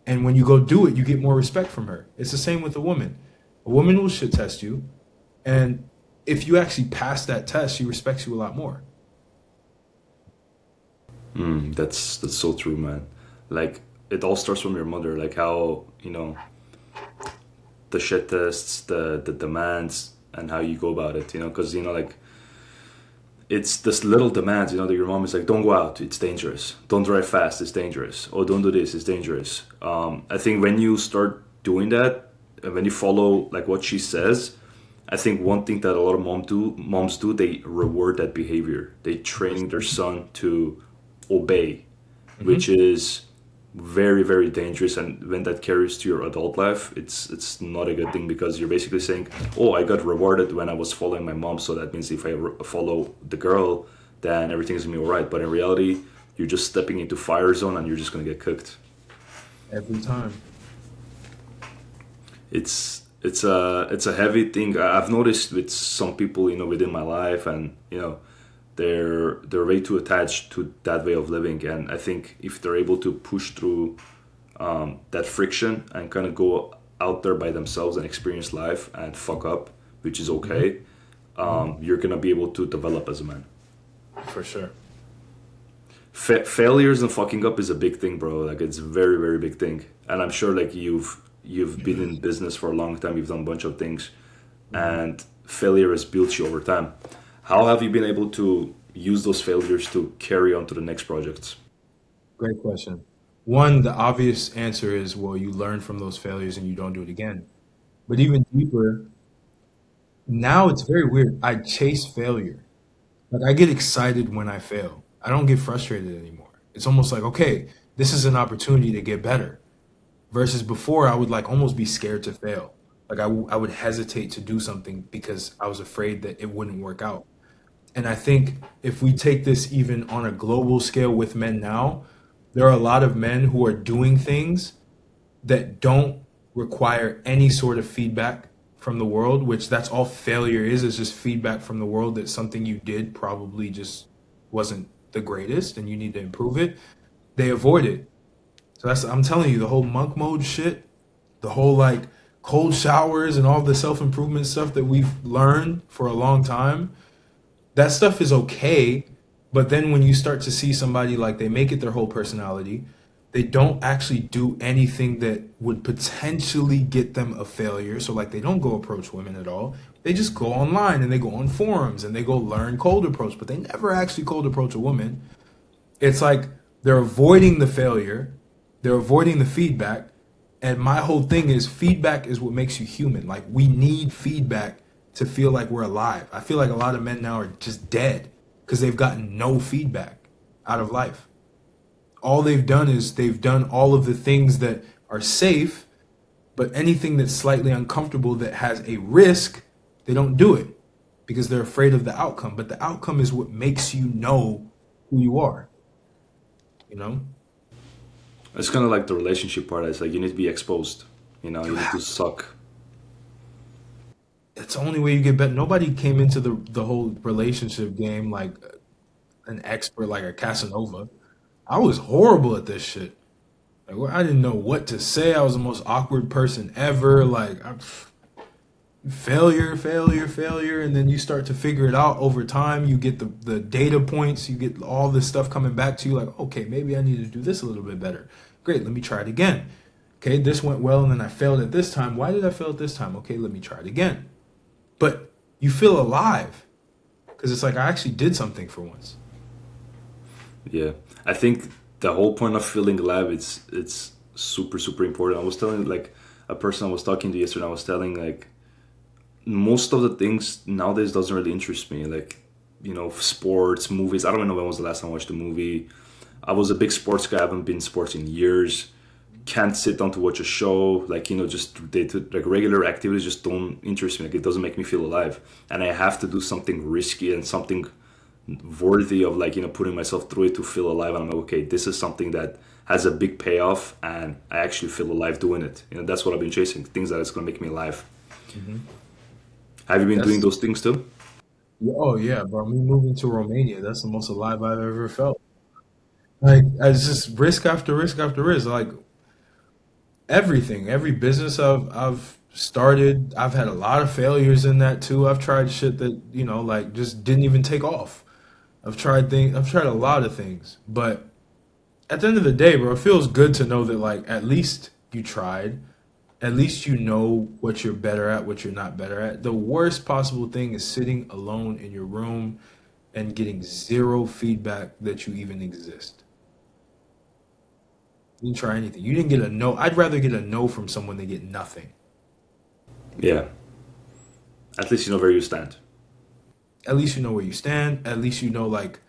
And when you go do it, you get more respect from her. It's the same with a woman. A woman will shit test you, and if you actually pass that test, she respects you a lot more. That's so true, man. Like, it all starts from your mother. Like, how, the shit tests, the demands, and how you go about it. Because like, it's this little demands. That your mom is like, don't go out, it's dangerous. Don't drive fast, it's dangerous. Oh, don't do this, it's dangerous. I think when you start doing that, and when you follow like what she says, I think one thing that a lot of moms do, they reward that behavior. They train their son to obey, which is very, very dangerous. And when that carries to your adult life, it's not a good thing, because you're basically saying, oh, I got rewarded when I was following my mom, so that means if I follow the girl, then everything's gonna be all right. But in reality, you're just stepping into fire zone and you're just gonna get cooked. Every time. It's a heavy thing. I've noticed with some people, within my life, and they're way too attached to that way of living. And I think if they're able to push through that friction and kind of go out there by themselves and experience life and fuck up, which is okay, you're gonna be able to develop as a man. For sure. Failures and fucking up is a big thing, bro. Like, it's a very, very big thing. And I'm sure like you've been in business for a long time, you've done a bunch of things, and failure has built you over time. How have you been able to use those failures to carry on to the next projects? Great question. One, the obvious answer is, well, you learn from those failures and you don't do it again. But even deeper, now it's very weird. I chase failure. Like, I get excited when I fail. I don't get frustrated anymore. It's almost like, okay, this is an opportunity to get better. Versus before, I would like almost be scared to fail. Like, I would hesitate to do something because I was afraid that it wouldn't work out. And I think if we take this even on a global scale with men now, there are a lot of men who are doing things that don't require any sort of feedback from the world, which that's all failure is just feedback from the world that something you did probably just wasn't the greatest and you need to improve it. They avoid it. So I'm telling you, the whole monk mode shit, the whole like cold showers and all the self-improvement stuff that we've learned for a long time, that stuff is okay. But then when you start to see somebody like they make it their whole personality, they don't actually do anything that would potentially get them a failure. So like they don't go approach women at all. They just go online and they go on forums and they go learn cold approach, but they never actually cold approach a woman. It's like they're avoiding the failure. They're avoiding the feedback. And my whole thing is feedback is what makes you human. Like, we need feedback to feel like we're alive. I feel like a lot of men now are just dead because they've gotten no feedback out of life. All they've done is they've done all of the things that are safe, but anything that's slightly uncomfortable that has a risk, they don't do it because they're afraid of the outcome. But the outcome is what makes you know who you are, you know? It's kind of like the relationship part. It's like you need to be exposed. You know, You you need to have suck. It's the only way you get better. Nobody came into the whole relationship game like an expert, like a Casanova. I was horrible at this shit. Like, I didn't know what to say. I was the most awkward person ever. Failure, failure, failure, and then you start to figure it out over time. You get the data points. You get all this stuff coming back to you. Like, okay, maybe I need to do this a little bit better. Great, let me try it again. Okay, this went well, and then I failed at this time. Why did I fail at this time? Okay, let me try it again. But you feel alive because it's like I actually did something for once. Yeah, I think the whole point of feeling alive, it's super super important. I was telling like a person I was talking to yesterday. I was telling like most of the things nowadays doesn't really interest me. Like, you know, sports, movies. I don't even know when was the last time I watched a movie. I was a big sports guy. I haven't been in sports in years. Can't sit down to watch a show. Like, you know, just like regular activities just don't interest me. Like, it doesn't make me feel alive. And I have to do something risky and something worthy of, like, you know, putting myself through it to feel alive. And I'm like, okay, this is something that has a big payoff and I actually feel alive doing it. You know, that's what I've been chasing. Things that is going to make me alive. Hmm. Have you been doing That's those things too? Oh yeah, bro. Me moving to Romania, that's the most alive I've ever felt. Like it's just risk after risk after risk. Like everything, every business I've started, I've had a lot of failures in that too. I've tried shit that, like just didn't even take off. I've tried a lot of things. But at the end of the day, bro, it feels good to know that like at least you tried. At least you know what you're better at, what you're not better at. The worst possible thing is sitting alone in your room and getting zero feedback that you even exist. You didn't try anything. You didn't get a no. I'd rather get a no from someone than get nothing. Yeah. At least you know where you stand. At least you know where you stand. At least you know like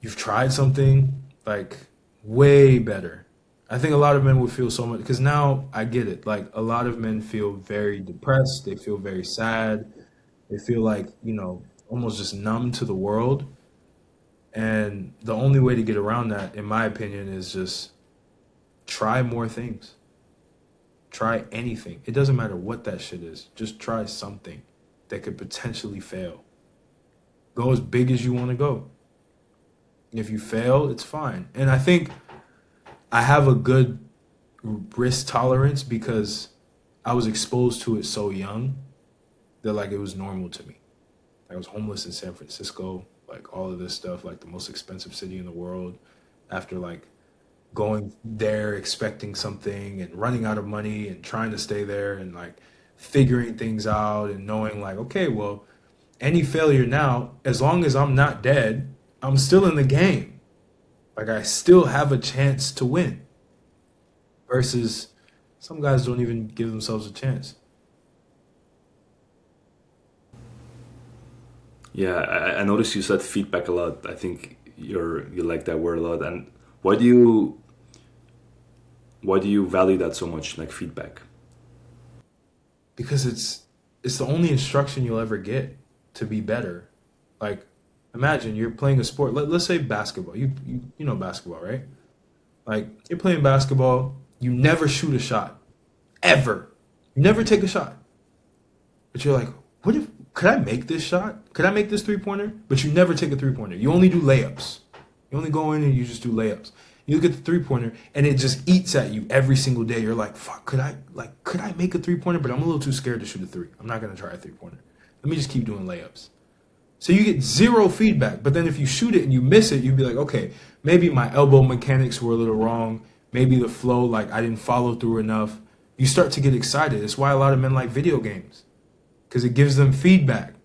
you've tried something like way better. I think a lot of men would feel so much because now I get it. Like a lot of men feel very depressed. They feel very sad. They feel like, almost just numb to the world. And the only way to get around that, in my opinion, is just try more things. Try anything. It doesn't matter what that shit is. Just try something that could potentially fail. Go as big as you want to go. If you fail, it's fine. And I think I have a good risk tolerance because I was exposed to it so young that like it was normal to me. I was homeless in San Francisco, like all of this stuff, like the most expensive city in the world. After like going there expecting something and running out of money and trying to stay there and like figuring things out and knowing like, okay, well, any failure now, as long as I'm not dead, I'm still in the game. Like I still have a chance to win. Versus some guys don't even give themselves a chance. Yeah, I noticed you said feedback a lot. I think you like that word a lot. And why do you why do you value that so much, like feedback? Because it's the only instruction you'll ever get to be better. Like imagine you're playing a sport. Let's say basketball. You know basketball, right? Like you're playing basketball, you never shoot a shot. Ever. You never take a shot. But you're like, what if could I make this shot? Could I make this three-pointer? But you never take a three-pointer. You only do layups. You only go in and you just do layups. You look at the three-pointer and it just eats at you every single day. You're like, fuck, could I make a three-pointer? But I'm a little too scared to shoot a three. I'm not gonna try a three-pointer. Let me just keep doing layups. So you get zero feedback. But then if you shoot it and you miss it, you'd be like, okay, maybe my elbow mechanics were a little wrong. Maybe the flow, like I didn't follow through enough. You start to get excited. It's why a lot of men like video games. Because it gives them feedback,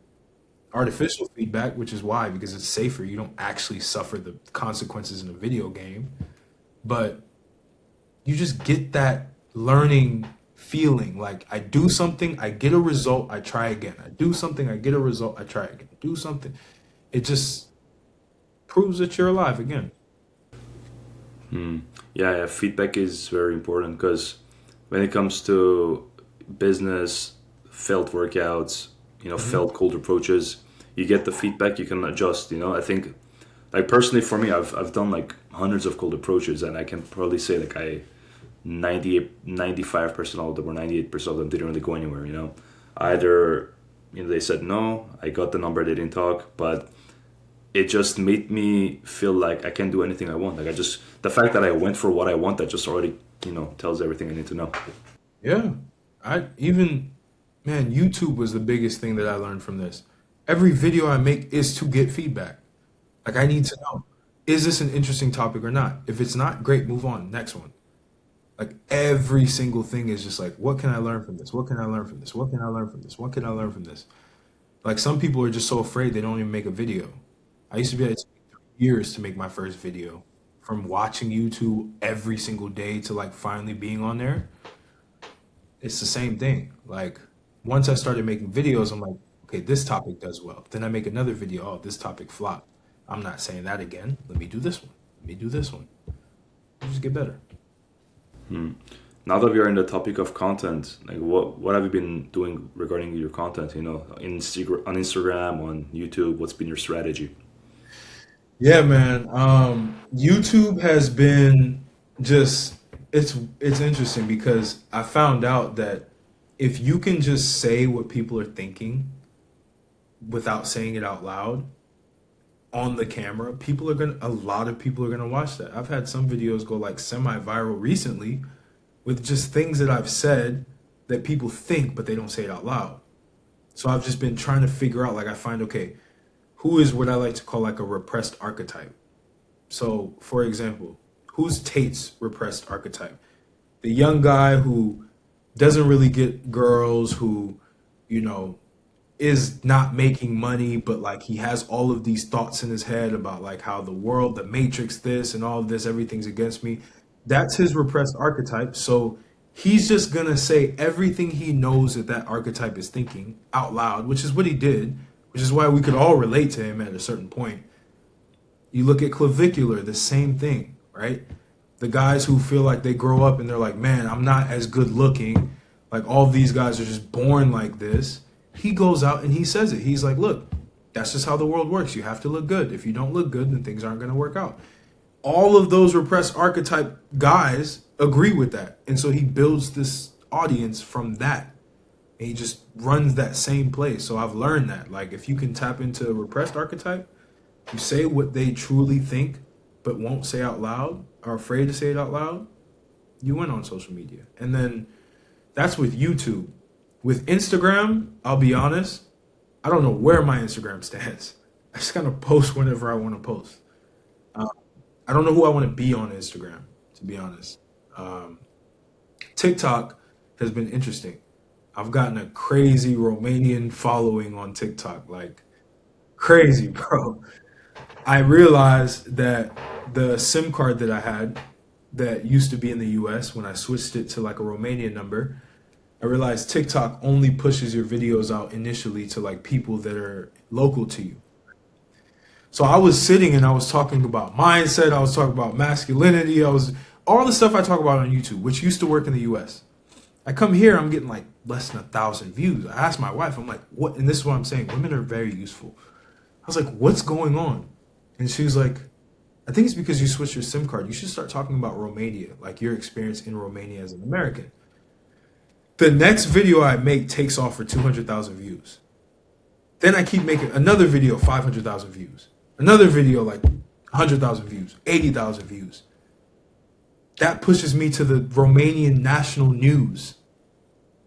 artificial feedback, which is why, because it's safer. You don't actually suffer the consequences in a video game, but you just get that learning feeling. Like I do something, I get a result, I try again. I do something, I get a result, I try again. Do something. It just proves that you're alive again. Yeah, yeah, feedback is very important because when it comes to business, failed workouts, Hmm. failed cold approaches, you get the feedback, you can adjust. I think, like personally for me, I've done like hundreds of cold approaches, and I can probably say like I 98, 95% of them or 98% of them didn't really go anywhere. Either they said no, I got the number, they didn't talk, but it just made me feel like I can do anything I want. Like the fact that I went for what I want, that just already, tells everything I need to know. Yeah. I even, man, YouTube was the biggest thing that I learned from this. Every video I make is to get feedback. Like I need to know, is this an interesting topic or not? If it's not, great, move on, next one. Like every single thing is just like, what can I learn from this? What can I learn from this? What can I learn from this? What can I learn from this? Like some people are just so afraid they don't even make a video. I used to be able to take 3 years to make my first video from watching YouTube every single day to like finally being on there. It's the same thing. Like once I started making videos, I'm like, okay, this topic does well. Then I make another video. Oh, this topic flopped. I'm not saying that again. Let me do this one. Let me do this one. You just get better. Now that we are in the topic of content, like what have you been doing regarding your content? On Instagram, on YouTube, what's been your strategy? Yeah, man. YouTube has been just it's interesting because I found out that if you can just say what people are thinking without saying it out loud on the camera, a lot of people are gonna watch that. I've had some videos go like semi-viral recently with just things that I've said that people think, but they don't say it out loud. So I've just been trying to figure out, like, I find, okay, who is what I like to call like a repressed archetype? So, for example, who's Tate's repressed archetype? The young guy who doesn't really get girls, who, you know, is not making money, but like he has all of these thoughts in his head about like how the world, the matrix, this and all of this, everything's against me. That's his repressed archetype. So he's just gonna say everything he knows that that archetype is thinking out loud, which is what he did, which is why we could all relate to him at a certain point. You look at clavicular, the same thing, right? The guys who feel like they grow up and they're like, man, I'm not as good looking. Like all of these guys are just born like this. He goes out and he says it. He's like, look, that's just how the world works. You have to look good. If you don't look good, then things aren't going to work out. All of those repressed archetype guys agree with that. And so he builds this audience from that. And he just runs that same place. So I've learned that. Like if you can tap into a repressed archetype, you say what they truly think, but won't say out loud, are afraid to say it out loud, you win on social media. And then that's with YouTube. With Instagram, I'll be honest, I don't know where my Instagram stands. I just kind of post whenever I want to post. Uh, I don't know who I want to be on Instagram, to be honest. Um, TikTok has been interesting. I've gotten a crazy Romanian following on TikTok, like crazy, bro. I realized that the SIM card that I had that used to be in the US, when I switched it to like a Romanian number, I realized TikTok only pushes your videos out initially to like people that are local to you. So I was sitting and I was talking about mindset, I was talking about masculinity, I was all the stuff I talk about on YouTube, which used to work in the US. I come here, I'm getting like less than 1,000 views. I asked my wife, I'm like, what? And this is what I'm saying. Women are very useful. I was like, what's going on? And she was like, I think it's because you switched your SIM card. You should start talking about Romania, like your experience in Romania as an American. The next video I make takes off for 200,000 views. Then I keep making another video, 500,000 views. Another video, like 100,000 views, 80,000 views. That pushes me to the Romanian national news.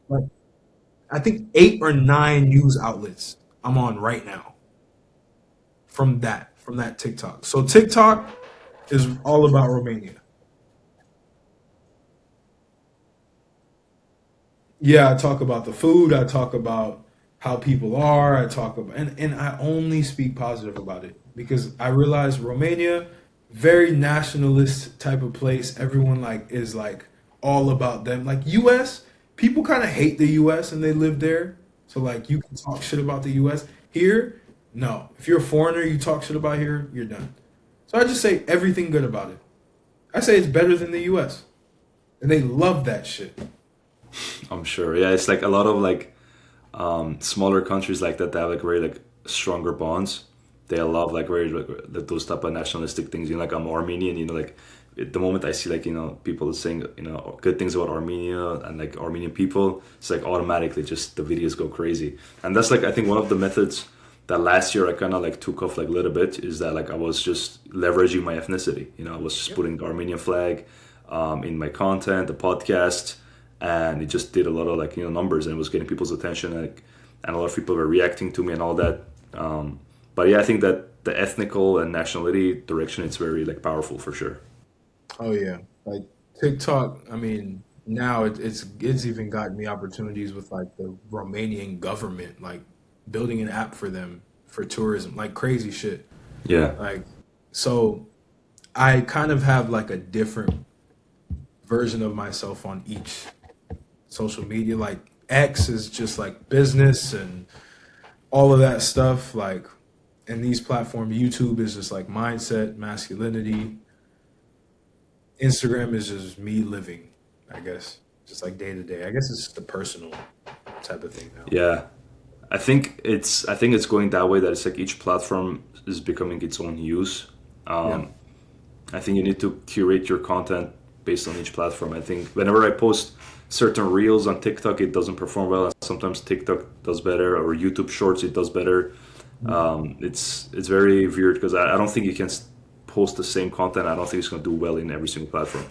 Like, I think 8 or 9 news outlets I'm on right now from that TikTok. So TikTok is all about Romania. Yeah, I talk about the food. I talk about how people are. I talk about and I only speak positive about it because I realize Romania, very nationalist type of place. Everyone like is like all about them. Like US, people kind of hate the US and they live there. So like you can talk shit about the US. Here, no. If you're a foreigner, you talk shit about here, you're done. So I just say everything good about it. I say it's better than the US. And they love that shit. I'm sure. Yeah, it's like a lot of like smaller countries like that. They have like very like stronger bonds. They love like very like those type of nationalistic things. You know, like I'm Armenian. You know, like at the moment I see like people saying good things about Armenia and like Armenian people, it's like automatically just the videos go crazy. And that's like I think one of the methods that last year I kind of like took off like a little bit is that like I was just leveraging my ethnicity. You know, I was just Yep. putting the Armenian flag in my content, the podcast, and it just did a lot of like numbers, and it was getting people's attention, and a lot of people were reacting to me and all that. But yeah, I think that the ethnical and nationality direction it's very like powerful for sure. Oh yeah. Like TikTok, I mean, now it's even gotten me opportunities with like the Romanian government, like building an app for them for tourism, like crazy shit. Yeah, Like, so I kind of have like a different version of myself on each social media. Like X is just like business and all of that stuff. Like, and these platforms, YouTube is just like mindset, masculinity. Instagram is just me living, I guess, just like day to day. I guess it's just a personal type of thing now. yeah. I think it's going that way that it's like each platform is becoming its own use. Yeah. Um, I think you need to curate your content based on each platform. I think whenever I post certain reels on TikTok, it doesn't perform well. Sometimes TikTok does better, or YouTube Shorts it does better. It's very weird because I don't think you can post the same content. I don't think it's going to do well in every single platform.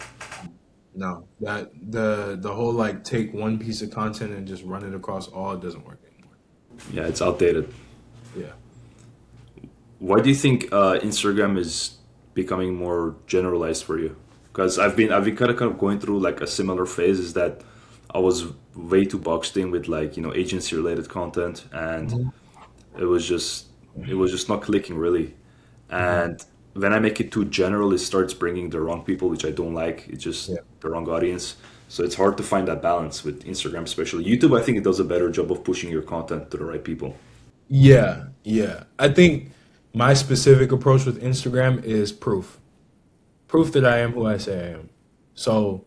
No, that the whole like take one piece of content and just run it across all, it doesn't work anymore. Yeah, it's outdated. Yeah. Why do you think Instagram is becoming more generalized for you? Because I've been kind of going through like a similar phase. Is that I was way too boxed in with like agency related content, and Mhm. it was just it was just not clicking really. Mhm. And when I make it too general, it starts bringing the wrong people, which I don't like. It's just Yeah. the wrong audience. So it's hard to find that balance with Instagram, especially YouTube. I think it does a better job of pushing your content to the right people. Yeah, yeah. I think my specific approach with Instagram is proof. Proof that I am who I say I am. So,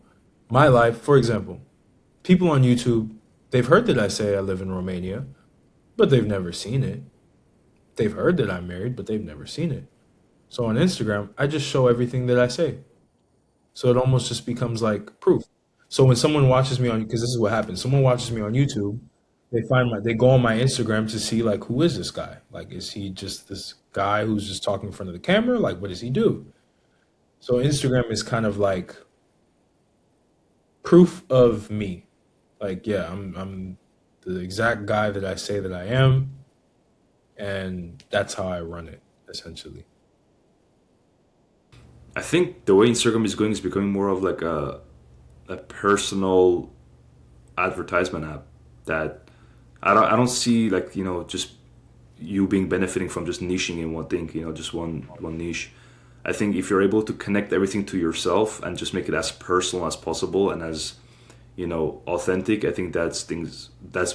my life, for example, people on YouTube, they've heard that I say I live in Romania, but they've never seen it. They've heard that I'm married, but they've never seen it. So on Instagram, I just show everything that I say. So it almost just becomes like proof. So when someone watches me on, because this is what happens, someone watches me on YouTube, they go on my Instagram to see like, who is this guy? Like, is he just this guy who's just talking in front of the camera? Like, what does he do? So Instagram is kind of like proof of me. Like, yeah, I'm the exact guy that I say that I am, and that's how I run it essentially. I think the way Instagram is going is becoming more of like a personal advertisement app that I don't see like just you being benefiting from just niching in one thing, just one niche. I think if you're able to connect everything to yourself and just make it as personal as possible and as authentic, I think that's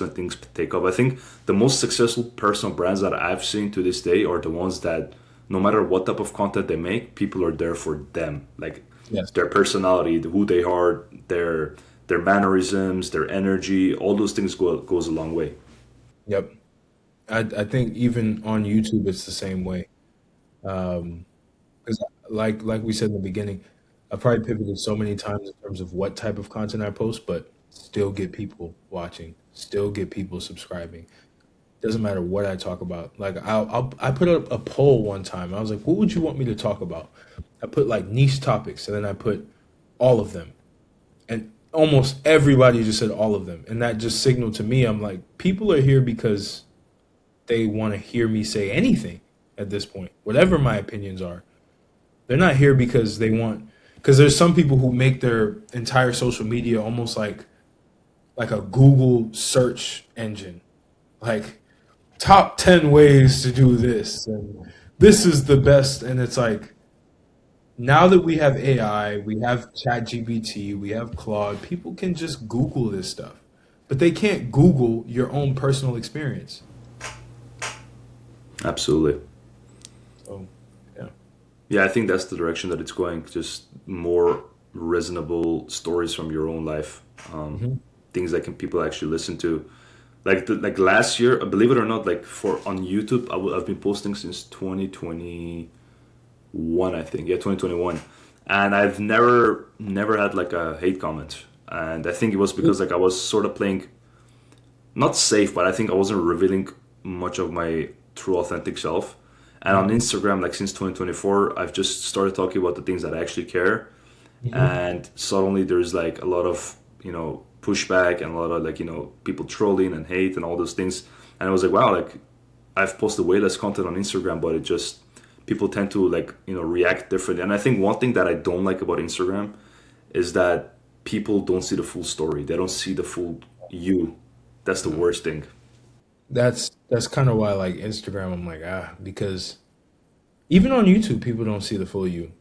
when things take off. I think the most successful personal brands that I've seen to this day are the ones that no matter what type of content they make, people are there for them, like Yes. their personality, who they are, their mannerisms, their energy, all those things goes a long way. Yep. I think even on YouTube it's the same way. Um, because like we said in the beginning, I probably pivoted so many times in terms of what type of content I post, but still get people watching, still get people subscribing. Doesn't matter what I talk about. Like I put up a poll one time. I was like, what would you want me to talk about? I put like niche topics, and then I put all of them, and almost everybody just said all of them, and that just signaled to me. I'm like, people are here because they want to hear me say anything at this point, whatever my opinions are. They're not here because they want. Because there's some people who make their entire social media almost like a Google search engine, like top 10 ways to do this, and this is the best. And it's like, now that we have AI, we have ChatGPT, we have Claude, people can just Google this stuff, but they can't Google your own personal experience. Absolutely. So, yeah. Yeah, I think that's the direction that it's going. Just more reasonable stories from your own life, Hmm. things that can people actually listen to. Like last year, believe it or not, like for on YouTube, I've been posting since 2021, I think. Yeah, 2021, and I've never had like a hate comment, and I think it was because like I was sort of playing not safe, but I think I wasn't revealing much of my true authentic self. And on Instagram, like since 2024, I've just started talking about the things that I actually care. Hmm. And suddenly there's like a lot of, pushback and a lot of like, people trolling and hate and all those things. And I was like, wow, like I've posted way less content on Instagram, but it just, people tend to like, react differently. And I think one thing that I don't like about Instagram is that people don't see the full story. They don't see the full you. That's the worst thing. That's kind of why I like Instagram. I'm like, because even on YouTube, people don't see the full you.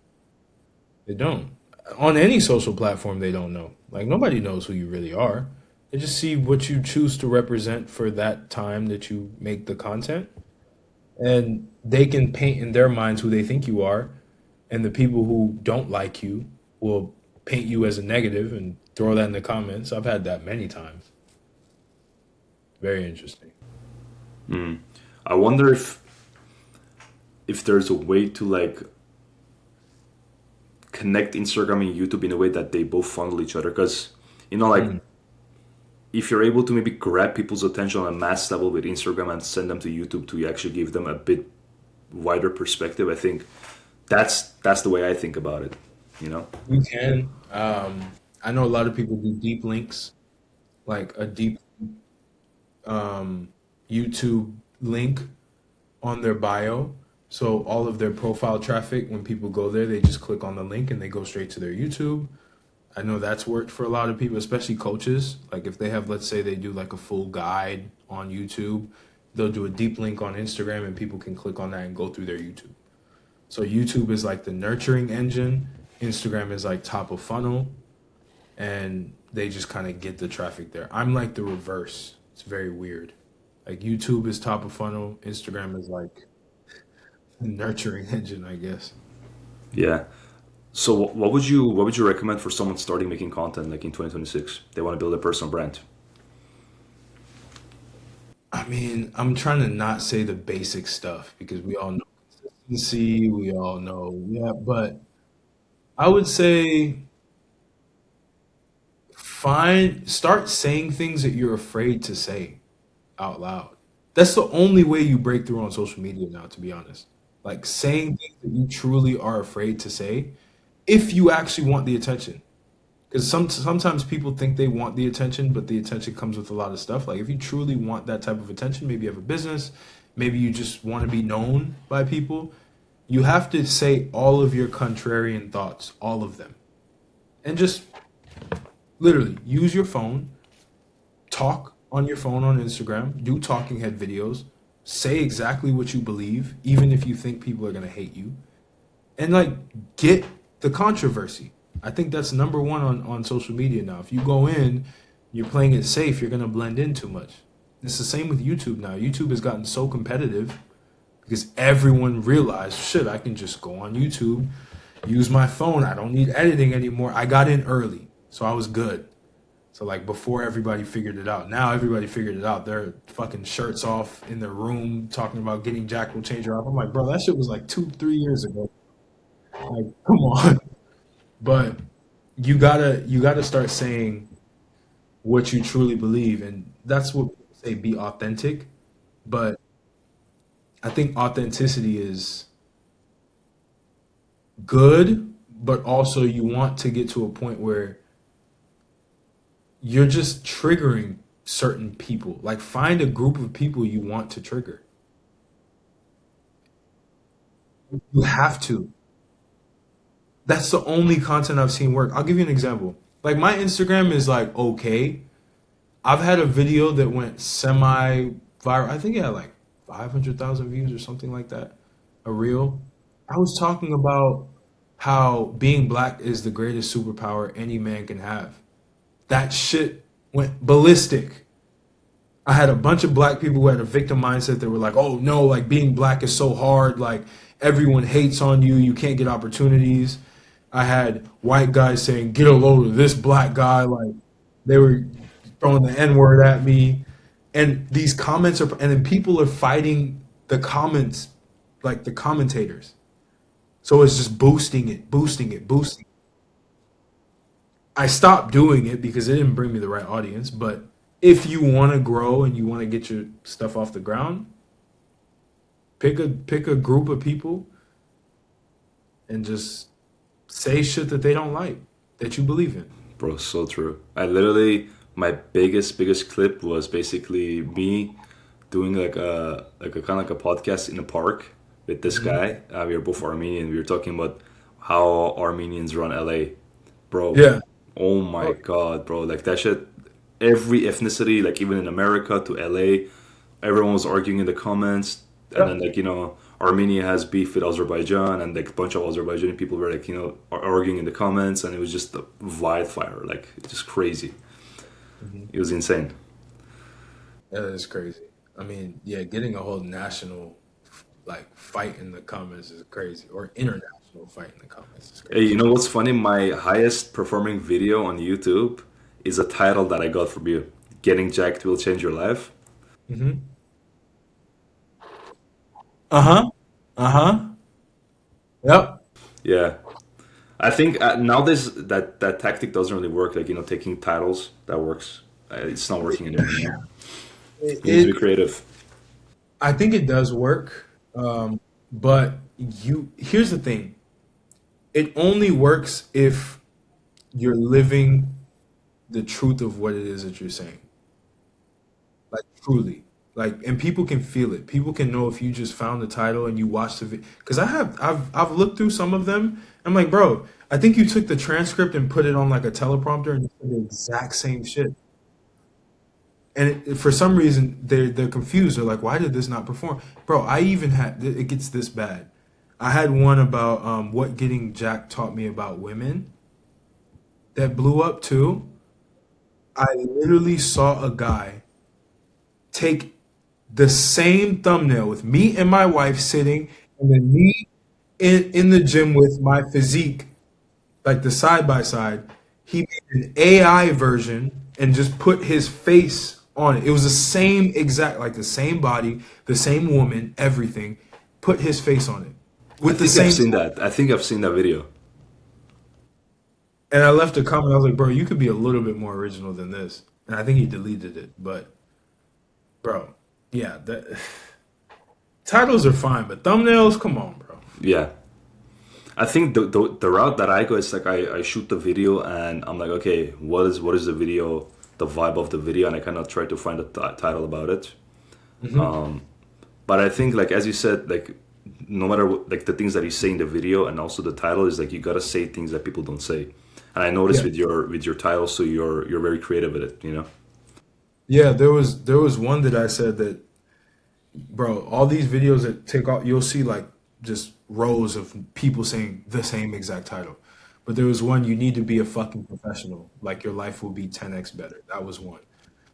They don't. On any social platform, they don't know. Like nobody knows who you really are. They just see what you choose to represent for that time that you make the content, and they can paint in their minds who they think you are, and the people who don't like you will paint you as a negative and throw that in the comments. I've had that many times. Very interesting. I wonder if there's a way to like connect Instagram and YouTube in a way that they both funnel each other. Because like Mm. if you're able to maybe grab people's attention on a mass level with Instagram and send them to YouTube to actually give them a bit wider perspective, I think that's the way I think about it. You know? You can. I know a lot of people do deep links, like a deep YouTube link on their bio. So all of their profile traffic, when people go there, they just click on the link and they go straight to their YouTube. I know that's worked for a lot of people, especially coaches. Like if they have, let's say they do like a full guide on YouTube, they'll do a deep link on Instagram and people can click on that and go through their YouTube. So YouTube is like the nurturing engine, Instagram is like top of funnel, and they just kind of get the traffic there. I'm like the reverse. It's very weird. Like YouTube is top of funnel, Instagram is like the nurturing engine, I guess. Yeah. So what would you recommend for someone starting making content like in 2026? They want to build a personal brand. I mean, I'm trying to not say the basic stuff because we all know consistency, we all know, yeah, but I would say start saying things that you're afraid to say out loud. That's the only way you break through on social media now, to be honest. Like saying things that you truly are afraid to say if you actually want the attention. Because sometimes people think they want the attention, but the attention comes with a lot of stuff. Like if you truly want that type of attention, maybe you have a business, maybe you just want to be known by people, you have to say all of your contrarian thoughts, all of them. And just literally use your phone, talk on your phone on Instagram, do talking head videos, say exactly what you believe, even if you think people are going to hate you, and like get the controversy. I think that's number one on social media now. If you go in, you're playing it safe, you're going to blend in too much. It's the same with YouTube now. YouTube has gotten so competitive because everyone realized, shit, I can just go on YouTube, use my phone. I don't need editing anymore. I got in early, so I was good. So like before everybody figured it out. Now everybody figured it out. They're fucking shirts off in their room talking about getting Jack will change your life. I'm like, bro, that shit was like 2, 3 years ago. Like, come on. But you gotta start saying what you truly believe, and that's what people say be authentic. But I think authenticity is good, but also you want to get to a point where you're just triggering certain people. Like find a group of people you want to trigger. You have to. That's the only content I've seen work. I'll give you an example. Like my Instagram is like okay. I've had a video that went semi viral. I think it had like 500,000 views or something like that. A reel. I was talking about how being black is the greatest superpower any man can have. That shit went ballistic. I had a bunch of black people who had a victim mindset that were like, oh no, like being black is so hard, like everyone hates on you, you can't get opportunities. I had white guys saying, get a load of this black guy, like they were throwing the N-word at me. And these comments are, and then people are fighting the comments, like the commentators. So it's just boosting it, boosting it, boosting. I stopped doing it because it didn't bring me the right audience. But if you want to grow and you want to get your stuff off the ground, pick a group of people and just say shit that they don't like, that you believe in. Bro, so true. I literally, my biggest clip was basically me doing like a kind of like a podcast in a park with this guy. We were both Armenian. We were talking about how Armenians run LA, bro. Yeah. Oh my God, bro! Like that shit. Every ethnicity, like even in America to LA, everyone was arguing in the comments, and then like Armenia has beef with Azerbaijan, and like a bunch of Azerbaijani people were like arguing in the comments, and it was just a wildfire, like just crazy. It was insane. That is crazy. I mean, yeah, getting a whole national like fight in the comments is crazy, or international fight in the comments is Hey, crazy. you know what's funny? My highest performing video on YouTube is a title that I got from you. Getting jacked will change your life. Hmm. Uh huh. Uh huh. Yep. Yeah. I think nowadays that tactic doesn't really work. Like, taking titles, that works. It's not working anymore, You need to be It creative. I think it does work, but you here's the thing. It only works if you're living the truth of what it is that you're saying. Like truly. Like, and people can feel it. People can know if you just found the title and you watched the video. Because I've looked through some of them. I'm like, bro, I think you took the transcript and put it on like a teleprompter and you said the exact same shit. And for some reason they're confused. They're like, why did this not perform, bro? I even had it gets this bad. I had one about what getting Jack taught me about women that blew up too. I literally saw a guy take the same thumbnail with me and my wife sitting, and then me in the gym with my physique, like the side by side. He made an AI version and just put his face on it. It was the same exact, like the same body, the same woman, everything. Put his face on it I with the think I've same. seen that. I think I've seen that video. And I left a comment. I was like, bro, you could be a little bit more original than this. And I think he deleted it. But, bro, yeah, that titles are fine, but thumbnails, come on, bro. Yeah. I think the route that I go is like I shoot the video and I'm like, okay, what is the video, the vibe of the video, and I kind of try to find a title about it. But I think, like as you said, like no matter what, like the things that you say in the video and also the title is like you gotta say things that people don't say. And I noticed Yeah. with your title, so you're very creative with it. Yeah, there was one that I said that, bro, all these videos that take off, you'll see like just rows of people saying the same exact title. But there was one, you need to be a fucking professional. Like your life will be 10x better. That was one.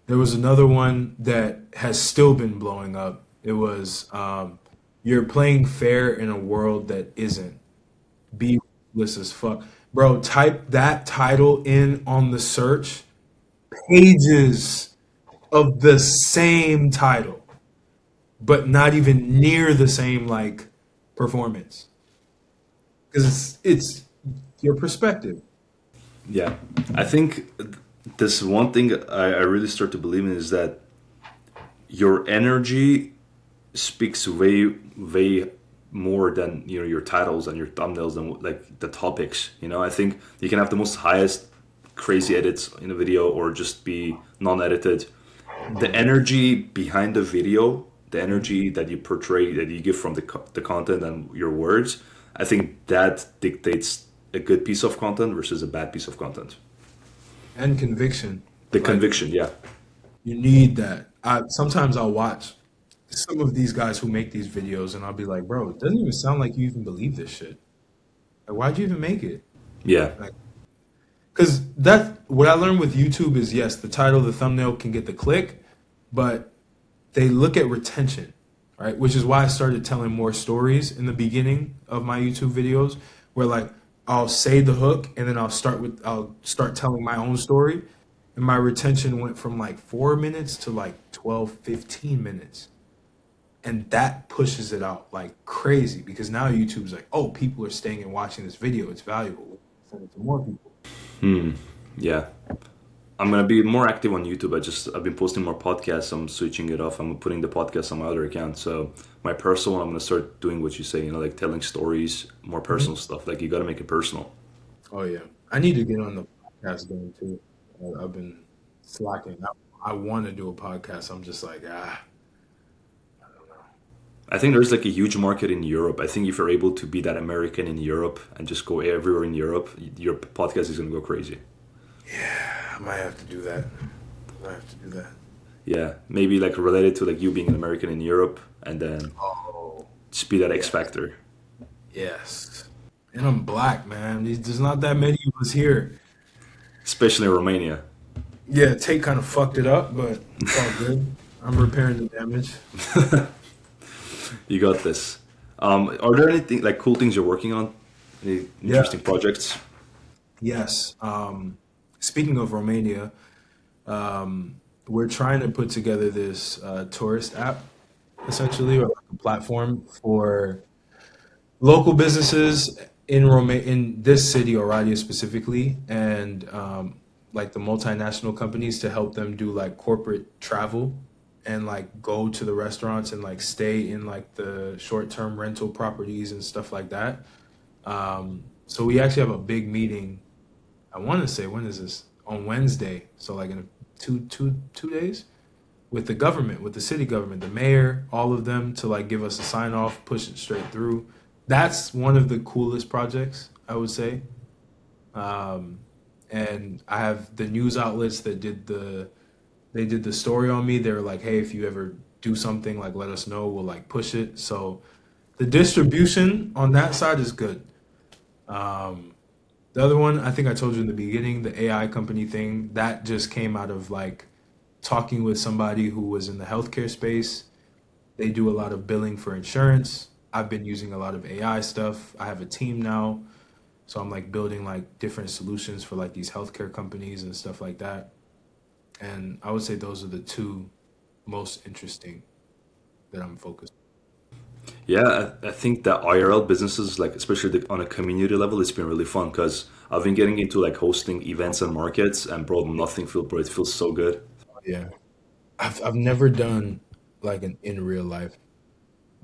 There was another one that has still been blowing up. It was you're playing fair in a world that isn't. Be ruthless as fuck. Bro, type that title in on the search, pages of the same title, but not even near the same like performance. Because it's your perspective. Yeah. I think this one thing I really start to believe in is that your energy speaks way more than your titles and your thumbnails and like the topics. I think you can have the most highest crazy edits in a video or just be non-edited. The energy behind the video, the energy that you portray, that you give from the content and your words, I think that dictates a good piece of content versus a bad piece of content. And conviction. The Like conviction, yeah. you need that. Sometimes I'll watch some of these guys who make these videos and I'll be like, bro, it doesn't even sound like you even believe this shit. Like, why'd you even make it? Yeah. Like, because that what I learned with YouTube is yes, the title, the thumbnail can get the click, but they look at retention, right? Which is why I started telling more stories in the beginning of my YouTube videos, where like I'll say the hook and then I'll start telling my own story, and my retention went from like 4 minutes to like 12, 15 minutes. And that pushes it out like crazy because now YouTube's like, oh, people are staying and watching this video. It's valuable. Send it to more people. Yeah. I'm gonna be more active on YouTube. I've been posting more podcasts. I'm switching it off. I'm putting the podcast on my other account. So my personal, I'm gonna start doing what you say. Like telling stories, more personal stuff. Like you gotta make it personal. Oh yeah, I need to get on the podcast game too. I've been slacking. I want to do a podcast. I'm just like I don't know. I think there's like a huge market in Europe. I think if you're able to be that American in Europe and just go everywhere in Europe, your podcast is gonna go crazy. Yeah, I might have to do that. Yeah, maybe like related to like you being an American in Europe, and then Oh just be that X yeah, factor. yes. And I'm black, man. There's not that many of us here. Especially in Romania. Yeah, Tate kind of fucked it up, but it's all good. I'm repairing the damage. You got this. Are there anything like cool things you're working on? Any Yeah. interesting projects? Yes. Speaking of Romania, we're trying to put together this tourist app, essentially, or like a platform for local businesses in this city, Oradea specifically, and like the multinational companies to help them do like corporate travel and like go to the restaurants and like stay in like the short-term rental properties and stuff like that. So we actually have a big meeting. I want to say, when is this? On Wednesday. So like in two days with the government, with the city government, the mayor, all of them to like give us a sign off, push it straight through. That's one of the coolest projects, I would say. And I have the news outlets that they did the story on me. They were like, hey, if you ever do something, like let us know. We'll like push it. So the distribution on that side is good. Um, the other one, I think I told you in the beginning, the AI company thing, that just came out of like talking with somebody who was in the healthcare space. They do a lot of billing for insurance. I've been using a lot of AI stuff. I have a team now. So I'm like building like different solutions for like these healthcare companies and stuff like that. And I would say those are the two most interesting that I'm focused Yeah, I think that IRL businesses, like especially on a community level, it's been really fun because I've been getting into like hosting events and markets, and bro, bro, it feels so good. on. Yeah. I've never done like an in real life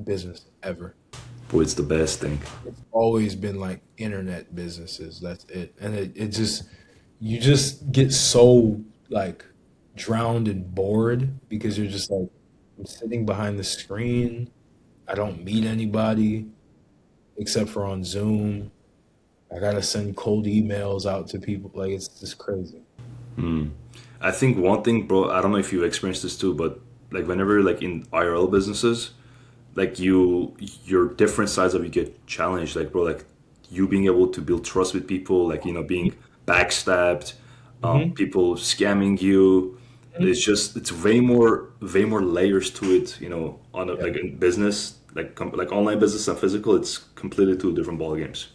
business ever. Boy, it's the best thing. It's always been like internet businesses. That's it. And it just, you just get so like drowned and bored because you're just like, I'm sitting behind the screen. I don't meet anybody except for on Zoom. I gotta send cold emails out to people. Like it's just crazy. I think one thing, bro, I don't know if you've experienced this too, but like whenever like in IRL businesses, like your different sides of you get challenged. Like bro, like you being able to build trust with people, like being backstabbed, Hmm. people scamming you. It's way more layers to it. On Yeah. like in business, like online business and physical, it's completely two different ball games.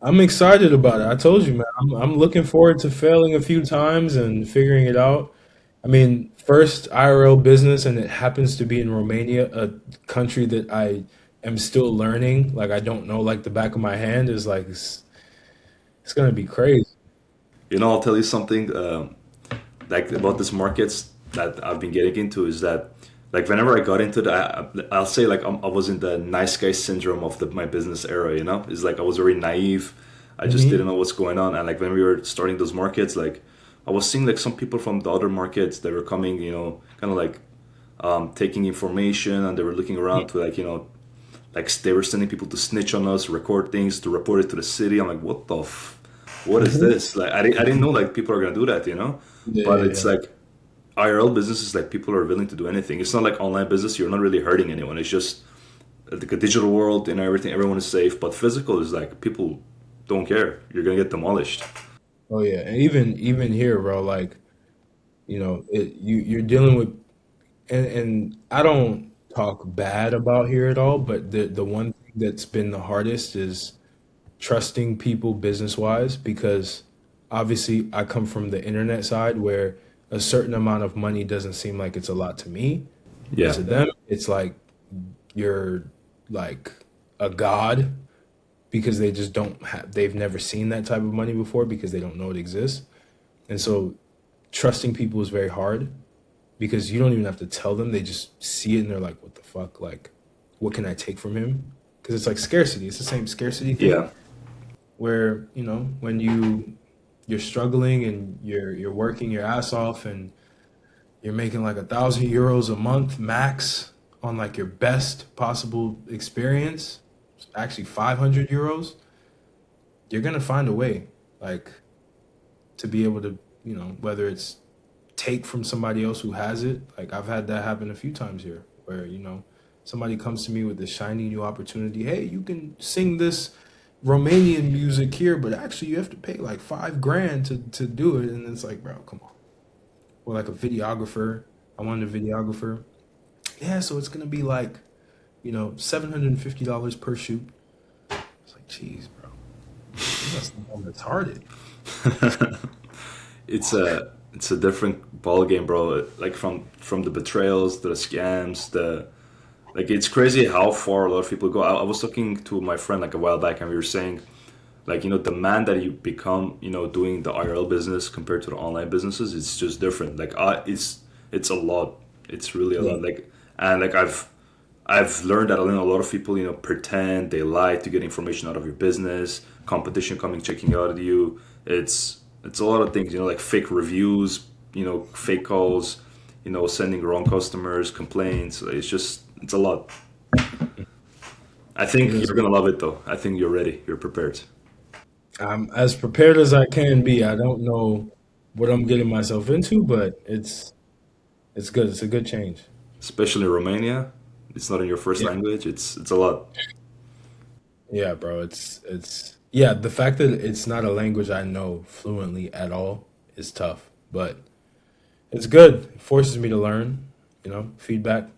I'm excited about it. I told you, man. I'm looking forward to failing a few times and figuring it out. I mean, first IRL business, and it happens to be in Romania, a country that I am still learning. Like I don't know, like the back of my hand is like it's gonna be crazy. I'll tell you something. Like about these markets that I've been getting into is that like whenever I got into I'll say like I was in the nice guy syndrome of my business era. It's like I was very naive. I just Hmm. didn't know what's going on. And like when we were starting those markets, like I was seeing like some people from the other markets that were coming, kind of like taking information, and they were looking around to like like they were sending people to snitch on us, record things, to report it to the city. I'm like, what is Hmm. this? Like I didn't know like people are gonna do that. Yeah, But yeah, it's yeah. like IRL businesses, like people are willing to do anything. It's not like online business. You're not really hurting anyone. It's just like a digital world and everything. Everyone is safe. But physical is like people don't care. You're gonna get demolished. Oh yeah, and even here, bro. Like you're dealing with, and I don't talk bad about here at all, but the one thing that's been the hardest is trusting people business wise, because obviously I come from the internet side where a certain amount of money doesn't seem like it's a lot to me, but Yeah. to them it's like you're like a god, because they just don't have they've never seen that type of money before because they don't know it exists. And so trusting people is very hard, because you don't even have to tell them, they just see it and they're like, what the fuck, like what can I take from him? Because it's like scarcity, it's the same scarcity thing, Yeah. where when you're struggling and you're working your ass off and you're making like 1,000 euros a month max on like your best possible experience, actually 500 euros, you're gonna find a way, like, to be able to, whether it's take from somebody else who has it. Like I've had that happen a few times here, where somebody comes to me with this shiny new opportunity. Hey, you can sing this Romanian music here, but actually you have to pay like 5 grand to do it. And it's like, bro, come on. Or like a videographer. I wanted a videographer. Yeah, so it's gonna be like, $750 per shoot. It's like, geez, bro, you must think I'm retarded. It's a different ball game, bro. Like from the betrayals to the scams, the like it's crazy how far a lot of people go. I was talking to my friend like a while back, and we were saying like the man that you become doing the IRL business compared to the online businesses, it's just different. Like it's a lot. It's really a Yeah. lot. Like and like I've learned that a lot of people pretend, they lie to get information out of your business. Competition coming checking out of you. It's a lot of things. Like fake reviews. Fake calls. Sending wrong customers complaints. It's a lot. I It think is. you're gonna love it though. I think you're ready. You're prepared. I'm as prepared as I can be. I don't know what I'm getting myself into, but it's good. It's a good change. Especially in Romania. It's not in your first Yeah. language. It's a lot. Yeah, bro. It's yeah, the fact that it's not a language I know fluently at all is tough, but it's good. It forces me to learn, feedback.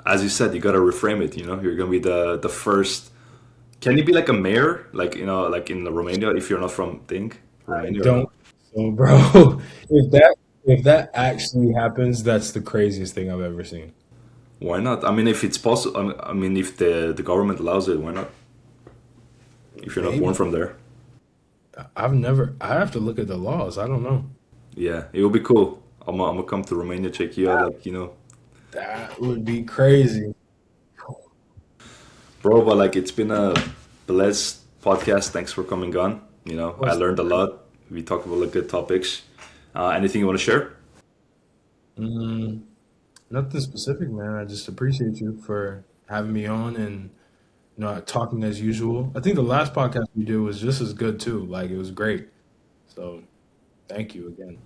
As you said, you gotta reframe it. You're gonna be the first. Can you be like a mayor, like like in Romania, if you're not from I Romania or don't not? so bro, if that actually happens, that's the craziest thing I've ever seen. Why not? I mean, if it's possible. I mean, if the government allows it, why not? If you're not born Maybe. from there, I have to look at the laws. I don't know. yeah, it will be cool. I'm gonna come to Romania, check you out, like That would be crazy. bro. But like, it's been a blessed podcast. Thanks for coming on. I What's learned a lot. We talked about like good topics. Anything you want to share? mm, Nothing specific, man. I just appreciate you for having me on and talking as usual. I think the last podcast we did was just as good too. Like it was great. So thank you again.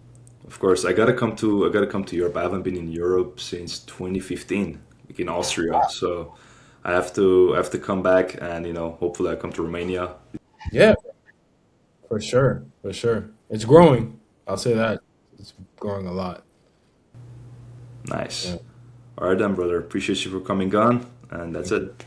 Of course, I gotta come to Europe. I haven't been in Europe since 2015, like in Austria. So I have to come back, and hopefully I come to Romania. Yeah, for sure. For sure. It's growing. I'll say that. It's growing a lot. Nice. Yeah. All right then, brother. Appreciate you for coming on, and that's Thank you. it.